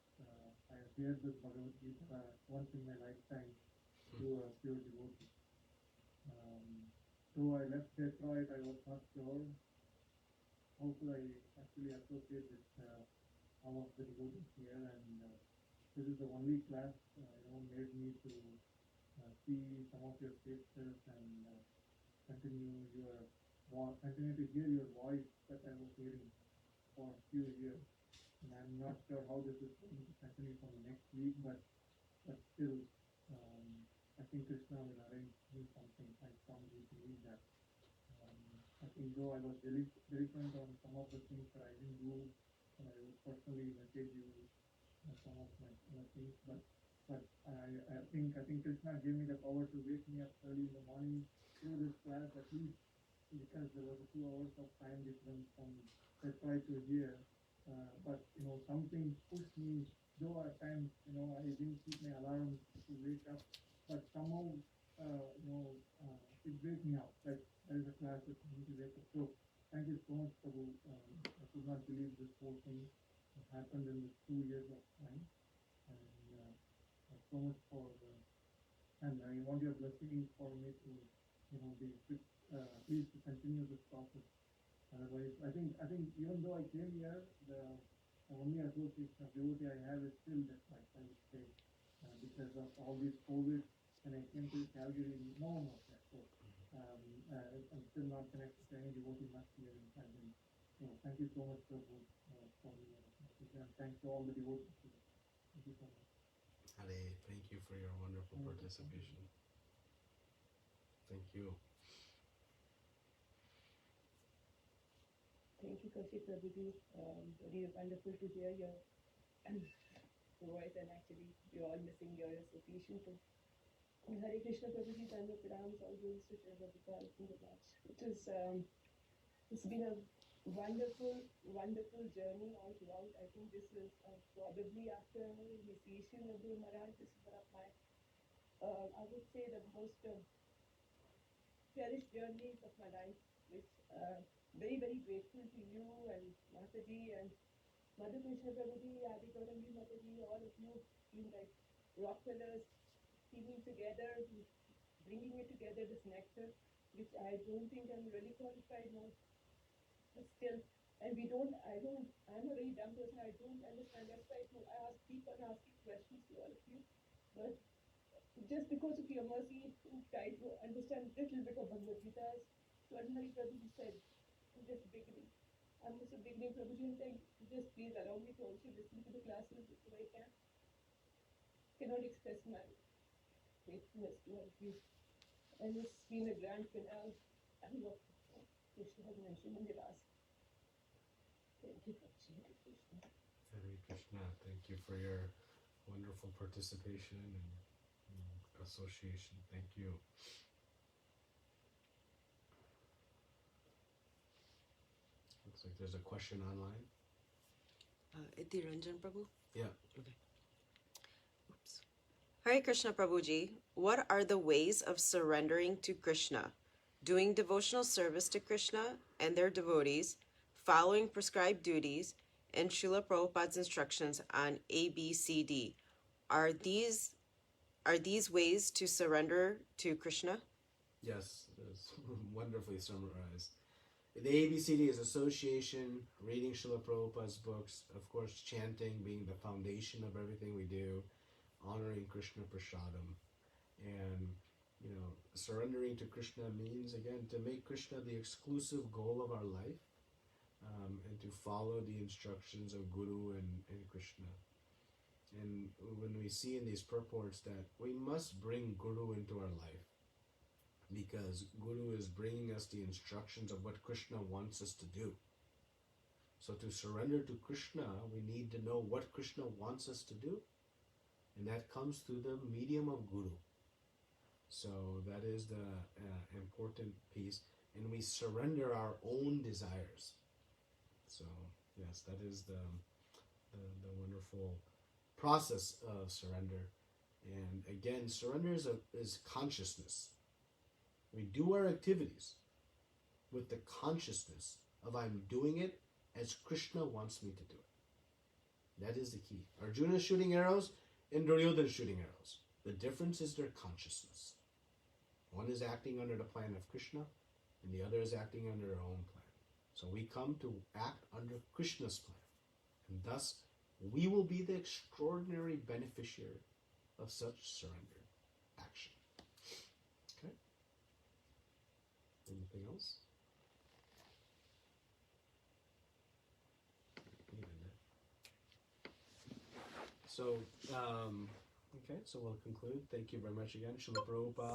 E: I shared this Bhagavad Gita once in my lifetime to a pure devotee. Though I left Detroit, I was not sure how could I actually associate with all of the devotees here, and this is the only class made me to see some of your faces and continue to hear your voice that I was hearing for a few years. And I'm not sure how this is going to continue for the next week, but still, I think Krishna will arrange me something. I strongly believe that. I think though I was very different on some of the things that I didn't do, and I would personally message you some of my other things, but I think Krishna gave me the power to wake me up early in the morning through this class, at least because there was a 2 hours of time difference from Detroit to here. But something pushed me. Though at times I didn't keep my alarm to wake up, but somehow it wakes me up. Like there is a class that I need to wake up. So thank you so much, Prabhu. I could not believe this whole thing happened in this 2 years of time, and so much for and I want your blessing for me to be pleased to continue this process. Otherwise, I think even though I came here, the only association of devotee I have is still that, like I would say, because of all these COVID. When I came to Calgary, no one was there. So I'm still not connected to any devotee much here in Calgary. So thank you so much, Prabhu, for your message, and thanks to all the devotees here. Thank you so much.
A: Hare, thank you for your wonderful participation. Thank you.
D: Thank you, Kashi Prabhuji. Very wonderful to hear your voice, and actually we're all missing your association too. Hare Krishna Prabhuji, Dhanva Pranams, all those to Shri Prabhupada in the batch. It's been a wonderful journey all throughout. I think this is probably after initiation of Guru Maharaj, this is one of my, I would say, the most cherished journeys of my life, which very, very grateful to you and Mataji and Mother Krishna Prabhuji, Adi Gauramji Mataji, all of you being like rock pillars, teaming together, bringing it together, this nectar, which I don't think I'm really qualified now. But still, and I'm a very dumb person, I don't understand. That's why I keep on asking questions to all of you. But just because of your mercy, try to understand a little bit of Bhagavad Gita. Swarnari Prabhuji said, just beginning. I'm also beginning, Prabhuji, and just please allow me to also listen to the classes if I can. Cannot express my gratefulness to all of you. And it's been a grand finale. And what Krishna has mentioned in the last. Thank you, Prabhuji. Hare Krishna.
A: Hare Krishna. Thank you for your wonderful participation and association. Thank you. Looks like there's a question online.
F: Iti Ranjan Prabhu?
A: Yeah.
F: Okay. Oops. Hare Krishna Prabhuji, what are the ways of surrendering to Krishna? Doing devotional service to Krishna and their devotees, following prescribed duties, and Srila Prabhupada's instructions on ABCD. Are these ways to surrender to Krishna?
A: Yes, it's wonderfully summarized. The ABCD is association, reading Srila Prabhupada's books, of course chanting being the foundation of everything we do, honoring Krishna Prasadam, and surrendering to Krishna means, again, to make Krishna the exclusive goal of our life, and to follow the instructions of Guru and Krishna. And when we see in these purports that we must bring Guru into our life, because Guru is bringing us the instructions of what Krishna wants us to do. So to surrender to Krishna, we need to know what Krishna wants us to do. And that comes through the medium of Guru. So that is the important piece. And we surrender our own desires. So yes, that is the wonderful process of surrender. And again, surrender is consciousness. We do our activities with the consciousness of I'm doing it as Krishna wants me to do it. That is the key. Arjuna is shooting arrows and Duryodhana is shooting arrows. The difference is their consciousness. One is acting under the plan of Krishna and the other is acting under their own plan. So we come to act under Krishna's plan. And thus, we will be the extraordinary beneficiary of such surrendered action. Okay? Anything else? So, okay, so we'll conclude. Thank you very much again. Srila Prabhupada.